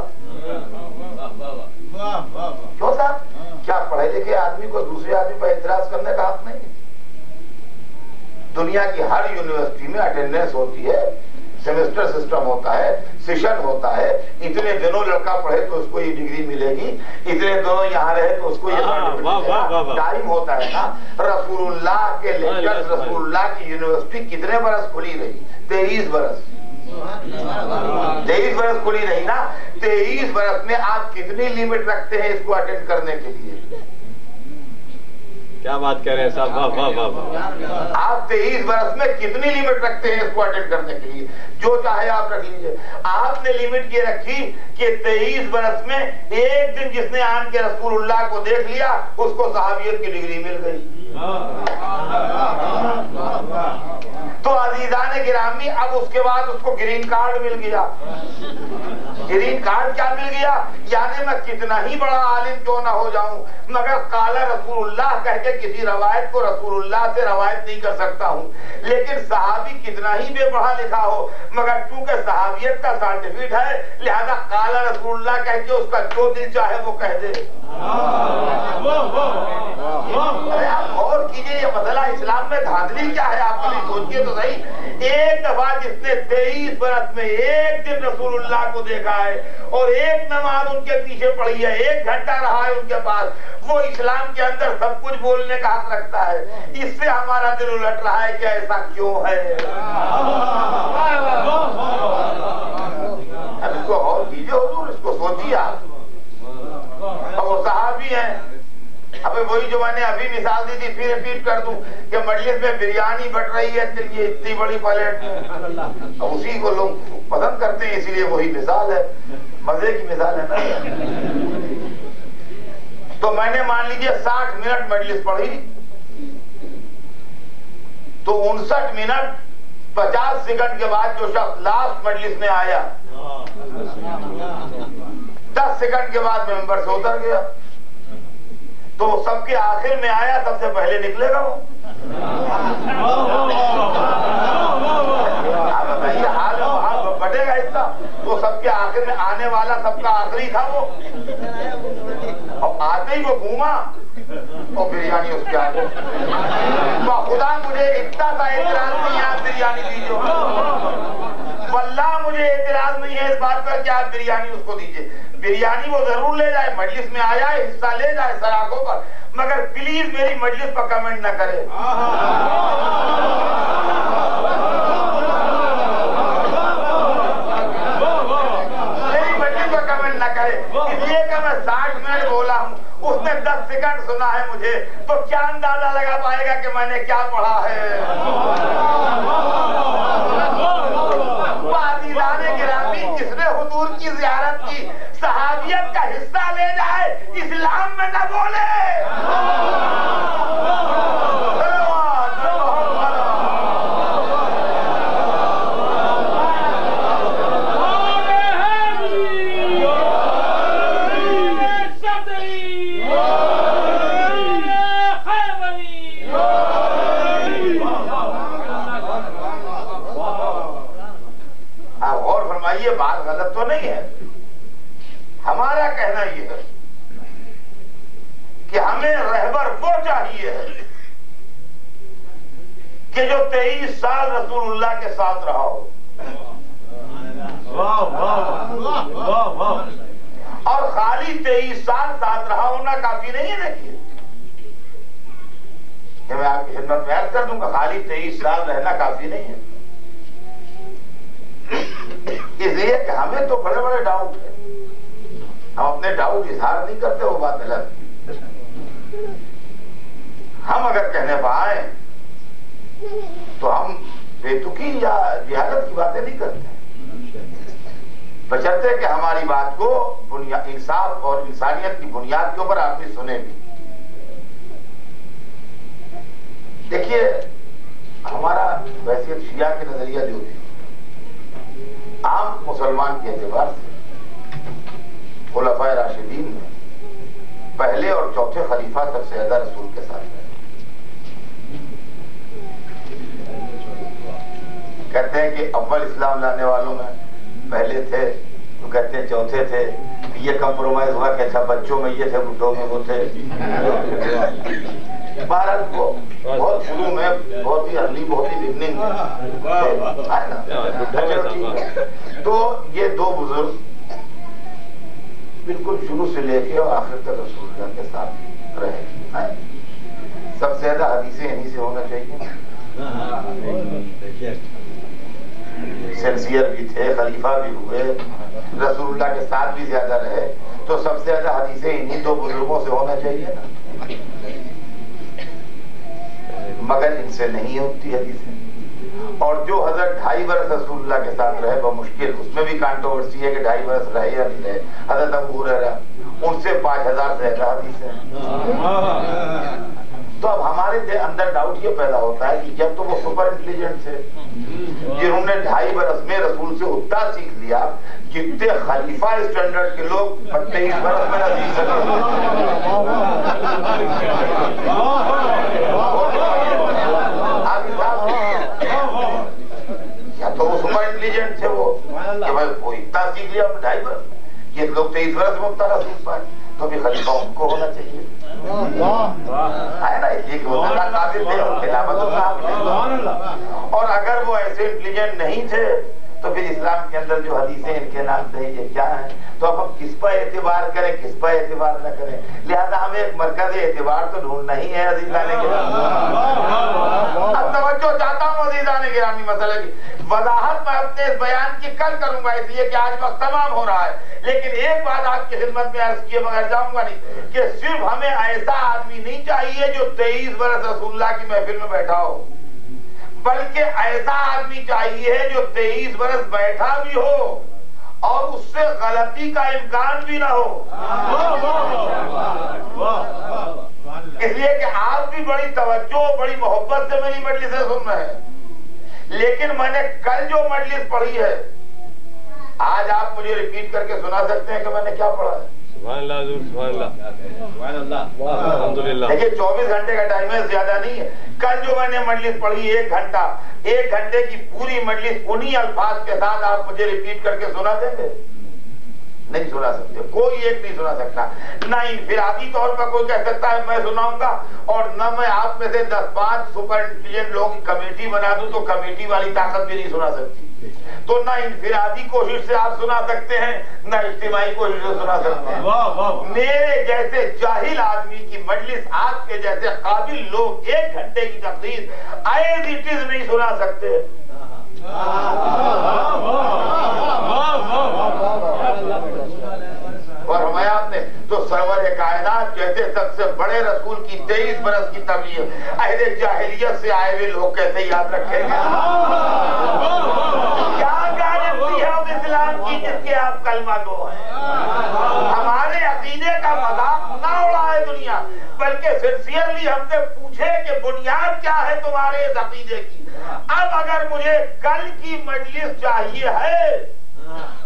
کیوں صاحب؟ کیا پڑھے لکھے آدمی کو دوسرے آدمی پر اعتراض کرنے کا حق نہیں؟ دنیا کی ہر یونیورسٹی میں اٹینڈنس ہوتی ہے، سیمسٹر سسٹم ہوتا ہے، سیشن ہوتا ہے، اتنے دنوں لڑکا پڑھے تو اس کو یہ ڈگری ملے گی، اتنے دنوں یہاں رہے تو اس کو یہ ٹائم ہوتا ہے نا۔ رسول اللہ کے لیکچرز، رسول اللہ کی یونیورسٹی کتنے برس کھلی رہی؟ 23 برس 23 برس کھلی رہی نا۔ 23 برس میں آپ کتنی لیمٹ رکھتے ہیں اس کو اٹینڈ کرنے کے لیے؟ کیا بات کر رہے ہیں صاحب، واہ واہ واہ واہ۔ آپ 23 برس میں کتنی لیمٹ رکھتے ہیں اس کو اٹینڈ کرنے کے لیے؟ جو چاہے آپ رکھ لیجئے۔ آپ نے لیمٹ یہ رکھی کہ 23 برس میں ایک دن جس نے آن کے رسول اللہ کو دیکھ لیا اس کو صحابیت کی ڈگری مل گئی۔ تو عزیزان گرامی، اب اس کے بعد اس کو گرین کارڈ مل گیا۔ گرین کارڈ کیا مل گیا؟ یعنی میں کتنا ہی بڑا عالم کیوں نہ ہو جاؤں، مگر قال رسول اللہ کہہ کے کسی روایت کو رسول اللہ سے روایت نہیں کر سکتا ہوں۔ لیکن صحابی کتنا ہی بے پڑھا لکھا ہو، مگر چونکہ صحابیت کا سرٹیفکیٹ ہے، لہذا قال رسول اللہ کہہ کے اس کا جو دل چاہے وہ کہہ دے۔ آپ غور کیجئے، یہ مسئلہ اسلام میں دھاندلی کیا ہے، آپ کبھی سوچئے تو صحیح۔ ایک دفعہ جس نے 23 برس میں ایک دن رسول اللہ کو دیکھا ہے اور ایک نماز ان کے پیچھے پڑھی ہے، 1 گھنٹہ رہا ہے ان کے پاس، وہ اسلام کے اندر سب کچھ بولنے کا حق رکھتا ہے۔ اس سے ہمارا دل الٹ رہا ہے کہ ایسا کیوں ہے؟ اب اس کو غور کیجئے حضور، اس کو سوچیے آپ۔ اب وہ صحابی ہیں، ابھی وہی جو میں نے ابھی مثال دی تھی پھر ریپیٹ کر دوں کہ مجلس میں بریانی بٹ رہی ہے، چلیے اتنی بڑی پلیٹ، اسی کو لوگ پسند کرتے ہیں، اسی لیے وہی مثال ہے، مزے کی مثال ہے نا۔ تو میں نے مان لیجیے 60 منٹ مجلس پڑھی تو 59 منٹ 50 سیکنڈ کے بعد جو شخص لاسٹ مجلس میں آیا 10 سیکنڈ کے بعد ممبر سے اتر گیا، تو سب کے آخر میں آیا، سب سے پہلے نکلے گا وہ۔ یہ حال وہاں بٹے گا حصہ، تو سب کے آخر میں آنے والا سب کا آخری تھا وہ، اور آتے ہی وہ گھوما اور بریانی اس کے آگے۔ خدا مجھے اتنا سا اعتراض نہیں، آپ بریانی دیجیے، واللہ مجھے اعتراض نہیں ہے اس بات پر کہ آپ بریانی اس کو دیجیے۔ بریانی وہ ضرور لے جائے، مجلس میں آیا ہے حصہ لے جائے سراغوں پر، مگر پلیز میری مجلس پر کمنٹ نہ کرے۔ نے کیا پڑھا ہے؟ عزیزان گرامی، جس نے حضور کی زیارت کی صحابیت کا حصہ لے جائے، اسلام میں نہ بولے۔ یہ بات غلط تو نہیں ہے، ہمارا کہنا یہ ہے کہ ہمیں رہبر وہ چاہیے کہ جو 23 سال رسول اللہ کے ساتھ رہا ہو، اور خالی 23 سال ساتھ رہا ہونا کافی نہیں ہے۔ دیکھیے کہ میں آپ کی خدمت میں عرض کر دوں گا، خالی 23 سال رہنا کافی نہیں ہے، اس لیے کہ ہمیں تو بڑے بڑے ڈاؤٹ ہیں، ہم اپنے ڈاؤٹ اظہار نہیں کرتے، وہ بات الگ۔ ہم اگر کہنے پہ آئیں تو ہم بے تکی یا جہالت کی باتیں نہیں کرتے، بشرطے کہ ہماری بات کو انصاف اور انسانیت کی بنیاد کے اوپر آدمی سنے بھی۔ دیکھیے ہمارا حیثیت شیعہ کے نظریہ جو تھی، عام مسلمان کے اعتبار سے خلفائے راشدین میں پہلے اور چوتھے خلیفہ سب سے زیادہ رسول کے ساتھ رہے۔ کہتے ہیں کہ اول اسلام لانے والوں میں پہلے تھے، تو کہتے ہیں چوتھے تھے، یہ کمپرومائز ہوا کہ اچھا بچوں میں یہ تھے، بڈھوں میں وہ تھے۔ بھارت کو بہت شروع میں بہت ہی ارلی، بہت ہی بگننگ تو یہ دو بزرگ بالکل شروع سے لے کے اور آخر تک رسول اللہ کے ساتھ رہے۔ سب سے زیادہ حدیثیں انہی سے ہونا چاہیے، سینسیئر بھی تھے، خلیفہ بھی ہوئے، رسول اللہ کے ساتھ بھی زیادہ رہے، تو سب سے زیادہ حدیثیں انہی دو بزرگوں سے ہونا چاہیے نا، مگر ان سے نہیں ہوتی حدیثیں۔ اور جو حضرت 2.5 برس رسول اللہ کے ساتھ رہے بمشکل، اس میں بھی کانٹروورسی ہے کہ 2.5 برس رہے یا نہیں رہے، حضرت ابو ہریرہ، ان سے 5000 سے زیادہ حدیثیں۔ تو اب ہمارے اندر ڈاؤٹ یہ پیدا ہوتا ہے کہ جب تو وہ سپر انٹیلیجنٹ تھے جنہوں نے 2.5 برس میں رسول سے اتنا سیکھ لیا جتنے خلیفہ اسٹینڈرڈ کے لوگ 23 برس میں نہ سیکھ سکتے۔ یا تو وہ سپر انٹیلیجنٹ تھے وہ کہ بھائی وہ اتنا سیکھ لیا 2.5 برس، یہ لوگ 23 برس میں اتنا سیکھ پائے، تو بھی خلیفہ ان کو ہونا چاہیے، ہے نا، اس لیے کہ وہ زیادہ قابل تھے اور خلافت صاحب۔ اور اگر وہ ایسے انٹیلیجنٹ نہیں تھے تو پھر اسلام کے اندر جو حدیثیں ان کے نام تھے یہ کیا ہیں؟ تو اب ہم کس پر اعتبار کریں، کس پر اعتبار نہ کریں؟ لہذا ہمیں ایک مرکز اعتبار تو ڈھونڈنا ہی ہے عزیزان گرامی۔ اب توجہ چاہتا ہوں عزیزان گرامی، مسئلہ کی وضاحت میں اپنے اس بیان کی کل کروں گا، اس لیے کہ آج وقت تمام ہو رہا ہے، لیکن ایک بات آپ کی خدمت میں عرض کیے بغیر جاؤں گا نہیں کہ صرف ہمیں ایسا آدمی نہیں چاہیے جو 23 برس رسول اللہ کی محفل میں بیٹھا ہو، بلکہ ایسا آدمی چاہیے جو 23 برس بیٹھا بھی ہو اور اس سے غلطی کا امکان بھی نہ ہو۔ اس لیے کہ آپ بھی بڑی توجہ، بڑی محبت سے میری مجلسیں سن رہے ہیں، لیکن میں نے کل جو مجلس پڑھی ہے آج آپ مجھے ریپیٹ کر کے سنا سکتے ہیں کہ میں نے کیا پڑھا ہے؟ سبحان اللہ حضور، سبحان اللہ، سبحان اللہ، الحمدللہ۔ دیکھیے 24 گھنٹے کا ٹائم ہے، زیادہ نہیں ہے۔ کل جو میں نے مجلس پڑھی 1 گھنٹہ، 1 گھنٹے کی پوری مجلس انہی الفاظ کے ساتھ آپ مجھے ریپیٹ کر کے سنا دیں گے؟ نہیں سنا سکتے، کوئی ایک نہیں سنا سکتا، نہ انفرادی طور پر کوئی کہہ سکتا ہے میں سناؤں گا، اور نہ میں آپ میں سے 10-5 سپر انٹیلیجنٹ لوگوں کی کمیٹی بنا دوں تو کمیٹی والی طاقت بھی نہیں سنا سکتی۔ تو نہ انفرادی کوشش سے آپ سنا سکتے ہیں، نہ اجتماعی کوشش سے سنا سکتے ہیں۔ میرے جیسے جاہل آدمی کی مجلس، آپ کے جیسے قابل لوگ 1 گھنٹے کی تقریر ایز اٹ از نہیں سنا سکتے۔ اور ہمیں آپ نے تو سرور کائنات جیسے سب سے بڑے رسول کی کی 23 برس کی تبلیغ اہل جاہلیت سے آئے ہوئے لوگ کیسے یاد رکھیں گے؟ کیا گارنٹی ہے اس اسلام کی جس کے آپ کلمہ گو ہیں؟ ہمارے عقیدے کا مذاق نہ اڑائے دنیا، بلکہ سنسیئرلی ہم سے پوچھے کہ بنیاد کیا ہے تمہارے اس عقیدے کی۔ اب اگر مجھے کل کی مجلس چاہیے ہے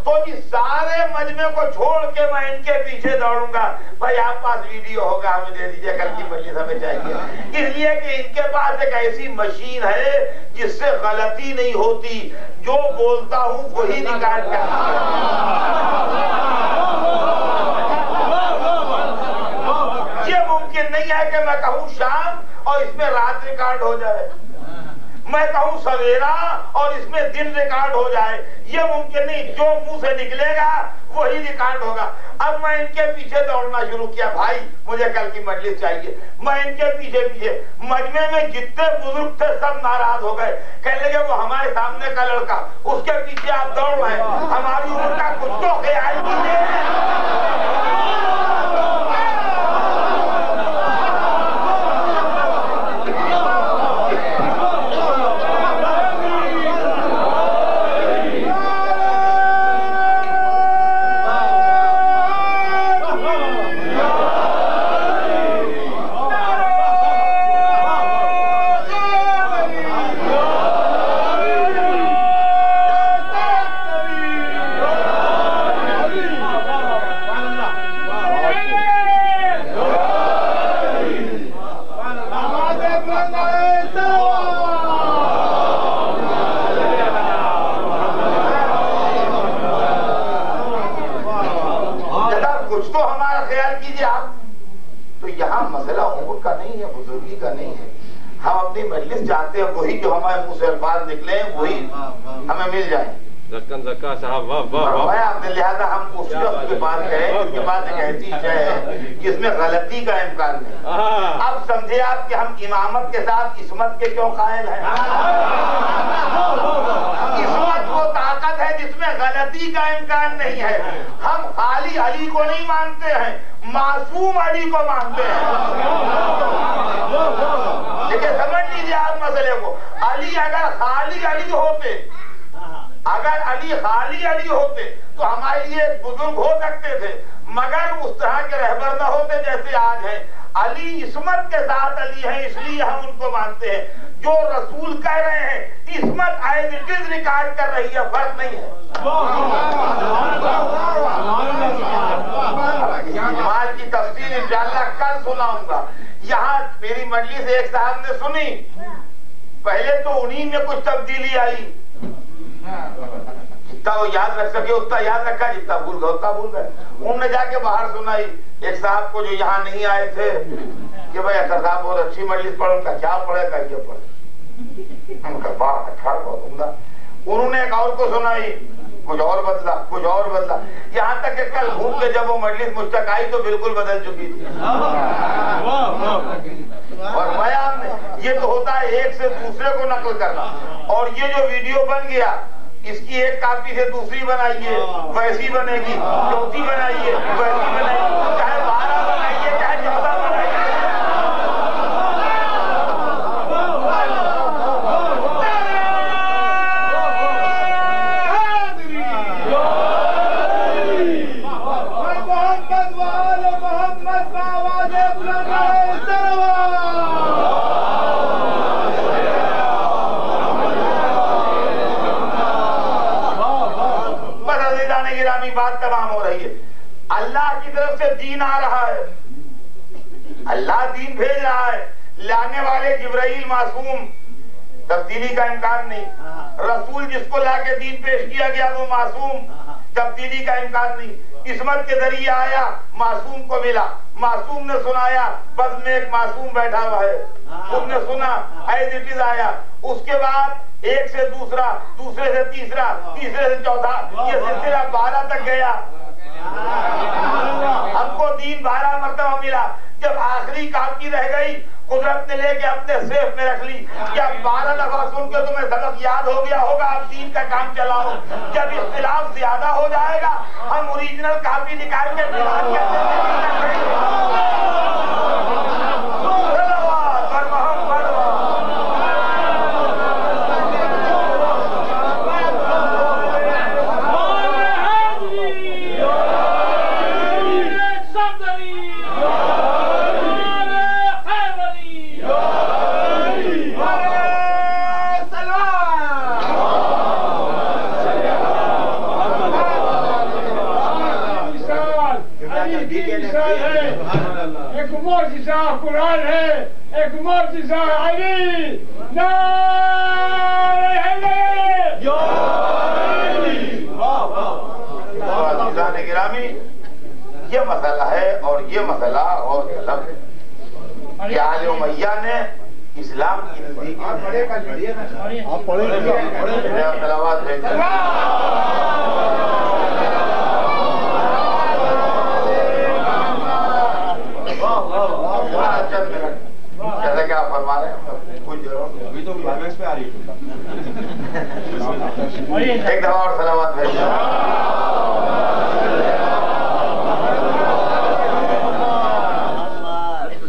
تو اس سارے مجمع کو چھوڑ کے میں ان کے پیچھے دوڑوں گا، بھائی آپ پاس ویڈیو ہوگا ہمیں دے دیجئے، کل کی مجلس ہمیں چاہیے، اس لیے کہ ان کے پاس ایک ایسی مشین ہے جس سے غلطی نہیں ہوتی، جو بولتا ہوں وہی ریکارڈ کرتا ہے۔ یہ ممکن نہیں ہے کہ میں کہوں شام اور اس میں رات ریکارڈ ہو جائے، میں کہوں سویرا اور اس میں دن ریکارڈ ہو جائے، یہ ممکن نہیں، جو منہ سے نکلے گا وہی ریکارڈ ہوگا۔ اب میں ان کے پیچھے دوڑنا شروع کیا، بھائی مجھے کل کی مجلس چاہیے، میں ان کے پیچھے مجمع میں جتنے بزرگ تھے سب ناراض ہو گئے، کہنے لگے وہ ہمارے سامنے کا لڑکا، اس کے پیچھے آپ دوڑ رہے ہیں، ہماری عمر کا کچھ تو خیال کیجیے۔ وہی جو ہمارے منہ سے الفاظ نکلے وہی ہمیں مل جائیں۔ صاحب واہ واہ واہ، آپ نے لہذا ہم اس وقت کے بعد کہے جس کے بعد ایک ایسی شے ہے جس میں غلطی کا امکان نہیں۔ اب سمجھے آپ کہ ہم امامت کے ساتھ عصمت کے کیوں قائل ہیں؟ عصمت وہ طاقت ہے جس میں غلطی کا امکان نہیں ہے۔ ہم خالی علی کو نہیں مانتے ہیں، معصوم علی کو مانتے ہیں۔ لیکن سمجھ لیجیے آپ مسئلے کو، علی اگر خالی علی ہوتے، اگر علی خالی علی ہوتے تو ہمارے لیے بزرگ ہو سکتے تھے، مگر اس طرح کے رہبر نہ ہوتے جیسے آج ہیں۔ علی عصمت کے ساتھ علی ہیں، اس لیے ہم ان کو مانتے ہیں۔ جو رسول کہہ رہے ہیں عصمت ایز اٹ از ریکارڈ کر رہی ہے، فرق نہیں ہے۔ مال کی تفصیل انشاءاللہ کل سناؤں گا۔ یہاں میری مجلس ایک صاحب نے سنی، پہلے تو انہی میں کچھ تبدیلی آئی، جتنا وہ یاد رکھ سکے اتنا یاد رکھا، جتنا بھول گئے اتنا بھول گئے۔ انہوں نے جا کے باہر سنائی ایک صاحب کو جو یہاں نہیں آئے تھے کہ بھائی اکر صاحب بہت اچھی مجلس پڑھ، ان کا کیا پڑھے کا یہ پڑھے، ان کا بات اچھا بہت عمدہ۔ انہوں نے ایک اور کو سنائی، کچھ اور بدلا، کچھ اور بدلا، یہاں تک کہ کل گھوم کے جب وہ مجلس مشتق آئی تو بالکل بدل چکی تھی۔ اور میں آپ نے یہ تو ہوتا ہے ایک سے دوسرے کو نقل کرنا، اور یہ جو ویڈیو بن گیا اس کی ایک کاپی سے دوسری بنائیے ویسی بنے گی، چوتھی بنائیے ویسی بنے گی، چاہے 12 بنائیے چاہے 14 بنائیے۔ بات تمام ہو رہی ہے، اللہ کی طرف سے دین آ رہا ہے، اللہ دین بھیج رہا ہے، لانے والے جبرائیل معصوم، تبدیلی کا امکان نہیں، رسول جس کو لا کے دین پیش کیا گیا وہ معصوم، تبدیلی کا امکان نہیں، عصمت کے ذریعے آیا، معصوم کو ملا، معصوم نے سنایا، بس میں ایک معصوم بیٹھا ہوا ہے، اس نے سنا ایز اٹ از آیا، اس کے بعد ایک سے دوسرا، دوسرے سے تیسرا، تیسرے سے چوتھا، یہ سلسلہ 12 تک گیا۔ ہم کو دین 12 مرتبہ ملا، جب آخری کاپی رہ گئی قدرت نے لے کے اپنے سیف میں رکھ لی، کیا 12 دفعہ سن کے تمہیں سبق یاد ہو گیا ہوگا، اب دین کا کام چلاؤ۔ جب اختلاف زیادہ ہو جائے گا ہم اوریجنل کاپی نکال کے معجزہ ہے، ایک معجزہ قرآن ہے، ایک معجزہ علی، نعرہ حیدر! عزیزان گرامی، یہ مسئلہ ہے اور یہ مسئلہ اور طلب ہے کہ آل امیہ نے اسلام کی نزدیک تلاوت ہے. چند منٹ جیسا کہ آپ فرما رہے ہیں کچھ ایک دفعہ اور سلامات بھیج.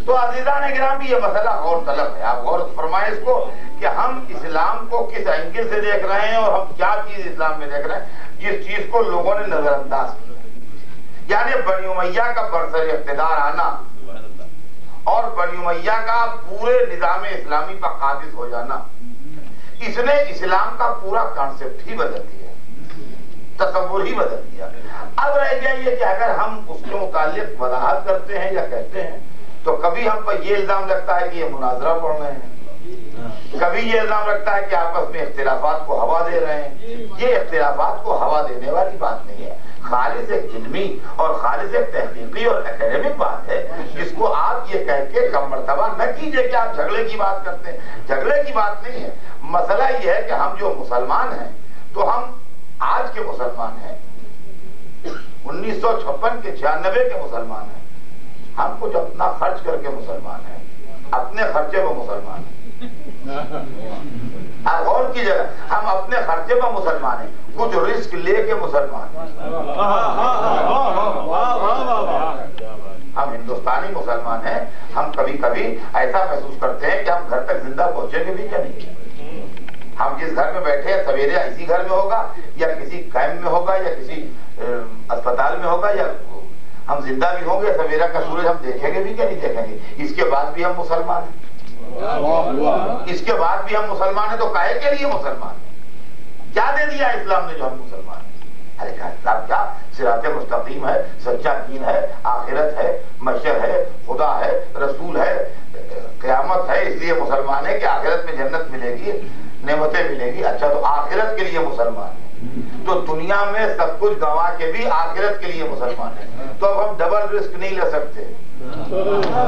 تو عزیزان گرامی یہ مسئلہ غور طلب ہے. آپ غور فرمائیں اس کو کہ ہم اسلام کو کس اینگل سے دیکھ رہے ہیں اور ہم کیا چیز اسلام میں دیکھ رہے ہیں جس چیز کو لوگوں نے نظر انداز کیا. یعنی بنی امیہ کا برسر اقتدار آنا اور بنی امیہ کا پورے نظام اسلامی پر قابض ہو جانا، اس نے اسلام کا پورا کانسیپٹ ہی بدل دیا، تصور ہی بدل دیا. اب رہ گیا یہ کہ اگر ہم اس کے متعلق وضاحت کرتے ہیں یا کہتے ہیں تو کبھی ہم پر یہ الزام لگتا ہے کہ یہ مناظرہ پڑھ رہے ہیں، کبھی یہ الزام لگتا ہے کہ آپس میں اختلافات کو ہوا دے رہے ہیں. یہ اختلافات کو ہوا دینے والی بات نہیں ہے، خالص ایک علمی اور خالص ایک تحقیقی اور اکیڈمک بات ہے جس کو آپ یہ کہہ کے کم مرتبہ نہ کیجئے کہ آپ جھگڑے کی بات کرتے ہیں. جھگڑے کی بات نہیں ہے. مسئلہ یہ ہے کہ ہم جو مسلمان ہیں تو ہم آج کے مسلمان ہیں، 1956 کے 96 کے مسلمان ہیں. ہم کچھ اپنا خرچ کر کے مسلمان ہیں، اپنے خرچے پر مسلمان ہیں. آپ غور کیجیے گا، ہم اپنے خرچے پر مسلمان ہیں، کچھ رسک لے کے مسلمان ہیں. ہم ہندوستانی مسلمان ہیں. ہم کبھی کبھی ایسا محسوس کرتے ہیں کہ ہم گھر تک زندہ پہنچیں گے بھی کیا نہیں. ہم جس گھر میں بیٹھے ہیں سویرے اسی گھر میں ہوگا یا کسی کیمپ میں ہوگا یا کسی اسپتال میں ہوگا، یا ہم زندہ بھی ہوں گے، سویرا کا سورج ہم دیکھیں گے بھی کیا نہیں دیکھیں گے. اس کے بعد بھی ہم مسلمان ہیں. اس کے بعد بھی ہم مسلمان ہیں. تو کہے کے لیے مسلمان ہیں؟ کیا دے دیا اسلام نے جو ہم مسلمان ہیں؟ ارے اسلام کیا؟ صراط مستقیم ہے، سچا دین ہے، آخرت ہے، محشر ہے، خدا ہے، رسول ہے، قیامت ہے. اس لیے مسلمان ہے کہ آخرت میں جنت ملے گی، نعمتیں ملے گی. اچھا تو آخرت کے لیے مسلمان ہے تو دنیا میں سب کچھ گنوا کے بھی آخرت کے لیے مسلمان ہے. تو اب ہم ڈبل رسک نہیں لے سکتے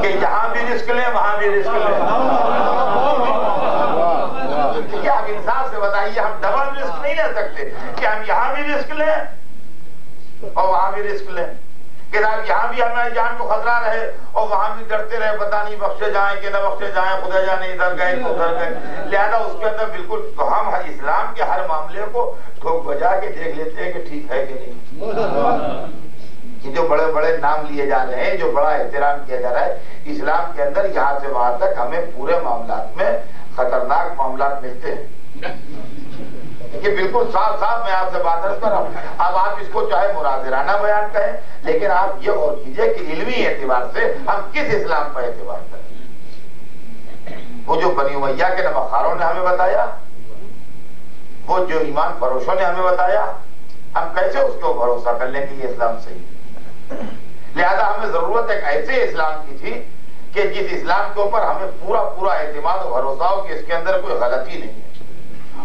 کہ یہاں بھی رسک لیں وہاں بھی رسک لیں. کیا آپ انصاف سے بتائیے، ہم ڈبل رسک نہیں لے سکتے کہ ہم یہاں بھی رسک لیں اور وہاں بھی رسک لیں. کہ صاحب یہاں بھی ہماری جان کو خطرہ رہے اور وہاں بھی ڈرتے رہے پتہ نہیں بخشے جائیں کہ نہ بخشے جائیں، خدا جانے ادھر گئے تو ادھر گئے. لہذا اس کے اندر بالکل تو ہم اسلام کے ہر معاملے کو ٹھوک بجا کے دیکھ لیتے ہیں کہ ٹھیک ہے کہ نہیں. کہ جو بڑے بڑے نام لیے جا رہے ہیں، جو بڑا احترام کیا جا رہا ہے، اسلام کے اندر یہاں سے وہاں تک ہمیں پورے معاملات میں خطرناک معاملات ملتے ہیں. کہ بالکل صاف صاف میں آپ سے بات عرض کر رہا ہوں. اب آپ اس کو چاہے مناظرانہ بیان کہیں، لیکن آپ یہ غور کیجئے کہ علمی اعتبار سے ہم کس اسلام پر اعتبار کریں. وہ جو بنی امیہ کے نمخاروں نے ہمیں بتایا، وہ جو ایمان فروشوں نے ہمیں بتایا، ہم کیسے اس کو بھروسہ کر لیں کہ یہ اسلام صحیح ہے؟ لہذا ہمیں ضرورت ایک ایسے اسلام کی تھی کہ جس اسلام کے اوپر ہمیں پورا پورا اعتماد و بھروسہ ہو کہ اس کے اندر کوئی غلطی نہیں ہے.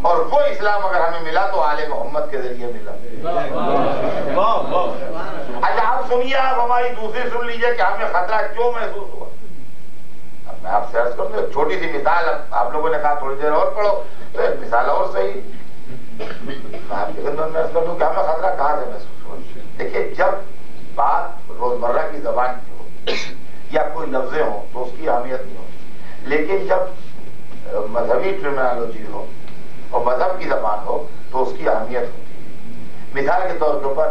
اور وہ اسلام اگر ہمیں ملا تو آل محمد کے ذریعے ملا. اچھا آپ سنیے، آپ ہماری دوسری سن لیجئے کہ ہمیں خطرہ کیوں محسوس ہوا. اب میں آپ سے عرض کروں ایک چھوٹی سی مثال. آپ لوگوں نے کہا تھوڑی دیر اور پڑھو، تو ایک مثال اور صحیح میں آپ کے خدمت میں عرض کر دوں کہ ہمیں خطرہ کہاں سے محسوس ہوا. دیکھیے، جب بات روزمرہ کی زبان کی ہو یا کوئی لفظیں ہوں تو اس کی اہمیت نہیں ہوتی، لیکن جب مذہبی ٹرمینالوجی ہو اور مذہب کی زبان ہو تو اس کی اہمیت ہوتی ہے. مثال کے طور کے اوپر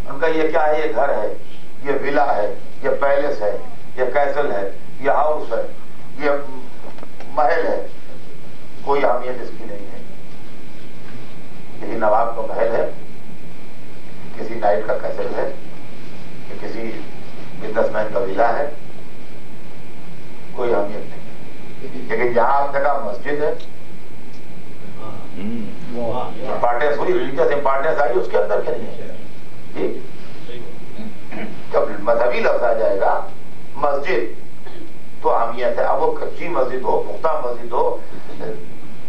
ان کا یہ کیا ہے، یہ گھر ہے، یہ ولا ہے، یہ پیلس ہے، یہ کیسل ہے، یہ ہاؤس ہے، یہ محل ہے. کوئی اہمیت اس کی نہیں ہے. کسی نواب کا محل ہے، کسی نائٹ کا کیسل ہے، کسی بزنس مین کا ولا ہے، کوئی اہمیت نہیں. لیکن جہاں آپ نے کہا مسجد ہے، امپارٹینس ہوئی، ریلیجیس امپارٹینس آئی اس کے اندر کیا نہیں ہے. جب مذہبی لفظ آ جائے گا مسجد تو اہمیت ہے. اب وہ کچی مسجد ہو، پختہ مسجد ہو،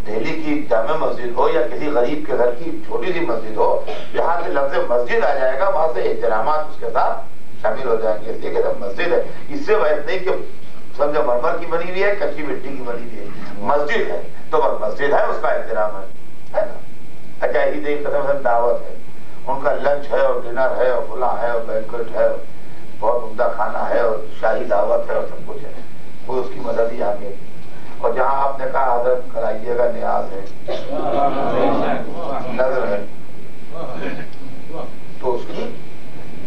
دہلی کی جامع مسجد ہو یا کسی غریب کے گھر کی چھوٹی سی مسجد ہو، جہاں سے لفظ مسجد آ جائے گا وہاں سے احترامات اس کے ساتھ شامل ہو جائیں گے. اس لیے کہ مسجد ہے، اس سے ویسے نہیں کہ سمجھو مرمر کی بنی ہوئی ہے، کچی مٹی کی بنی ہوئی ہے، مسجد ہے تو بس مسجد ہے، اس کا احترام ہے نا. اچھا عید قسم دعوت ہے، ان کا لنچ ہے اور ڈنر ہے اور فلاں ہے اور بینکویٹ ہے، بہت عمدہ کھانا ہے اور شاہی دعوت ہے اور سب کچھ ہے، وہ اس کی مذہبی اہمیت ہے. اور جہاں آپ نے کہا حضرت کرائیے گا نیاز ہے، نظر ہے، تو اس کی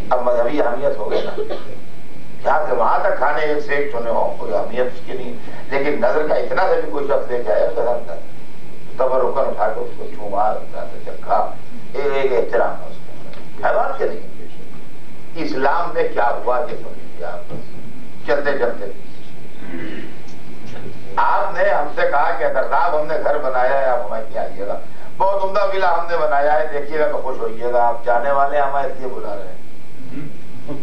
اب مذہبی اہمیت ہو گئی نا. یہاں سے وہاں تک کھانے ایک سے ایک چنے ہوں، کوئی اہمیت اس کی نہیں، لیکن نظر کا اتنا سے بھی کوئی شخص لے کے آیا تبرکن اٹھا کے اس کو چھوما چکھا، ایک احترام ہے اس کے حیوان کے نہیں. اسلام میں کیا ہوا کہ سمجھیے آپ چلتے چلتے آپ نے ہم سے کہا کہ اگر صاحب ہم نے گھر بنایا ہے، آپ ہمیں کیا آئیے گا، بہت عمدہ ولا ہم نے بنایا ہے، دیکھیے گا تو خوش ہوئیے گا، آپ جانے والے ہمیں اس لیے بلا رہے ہیں.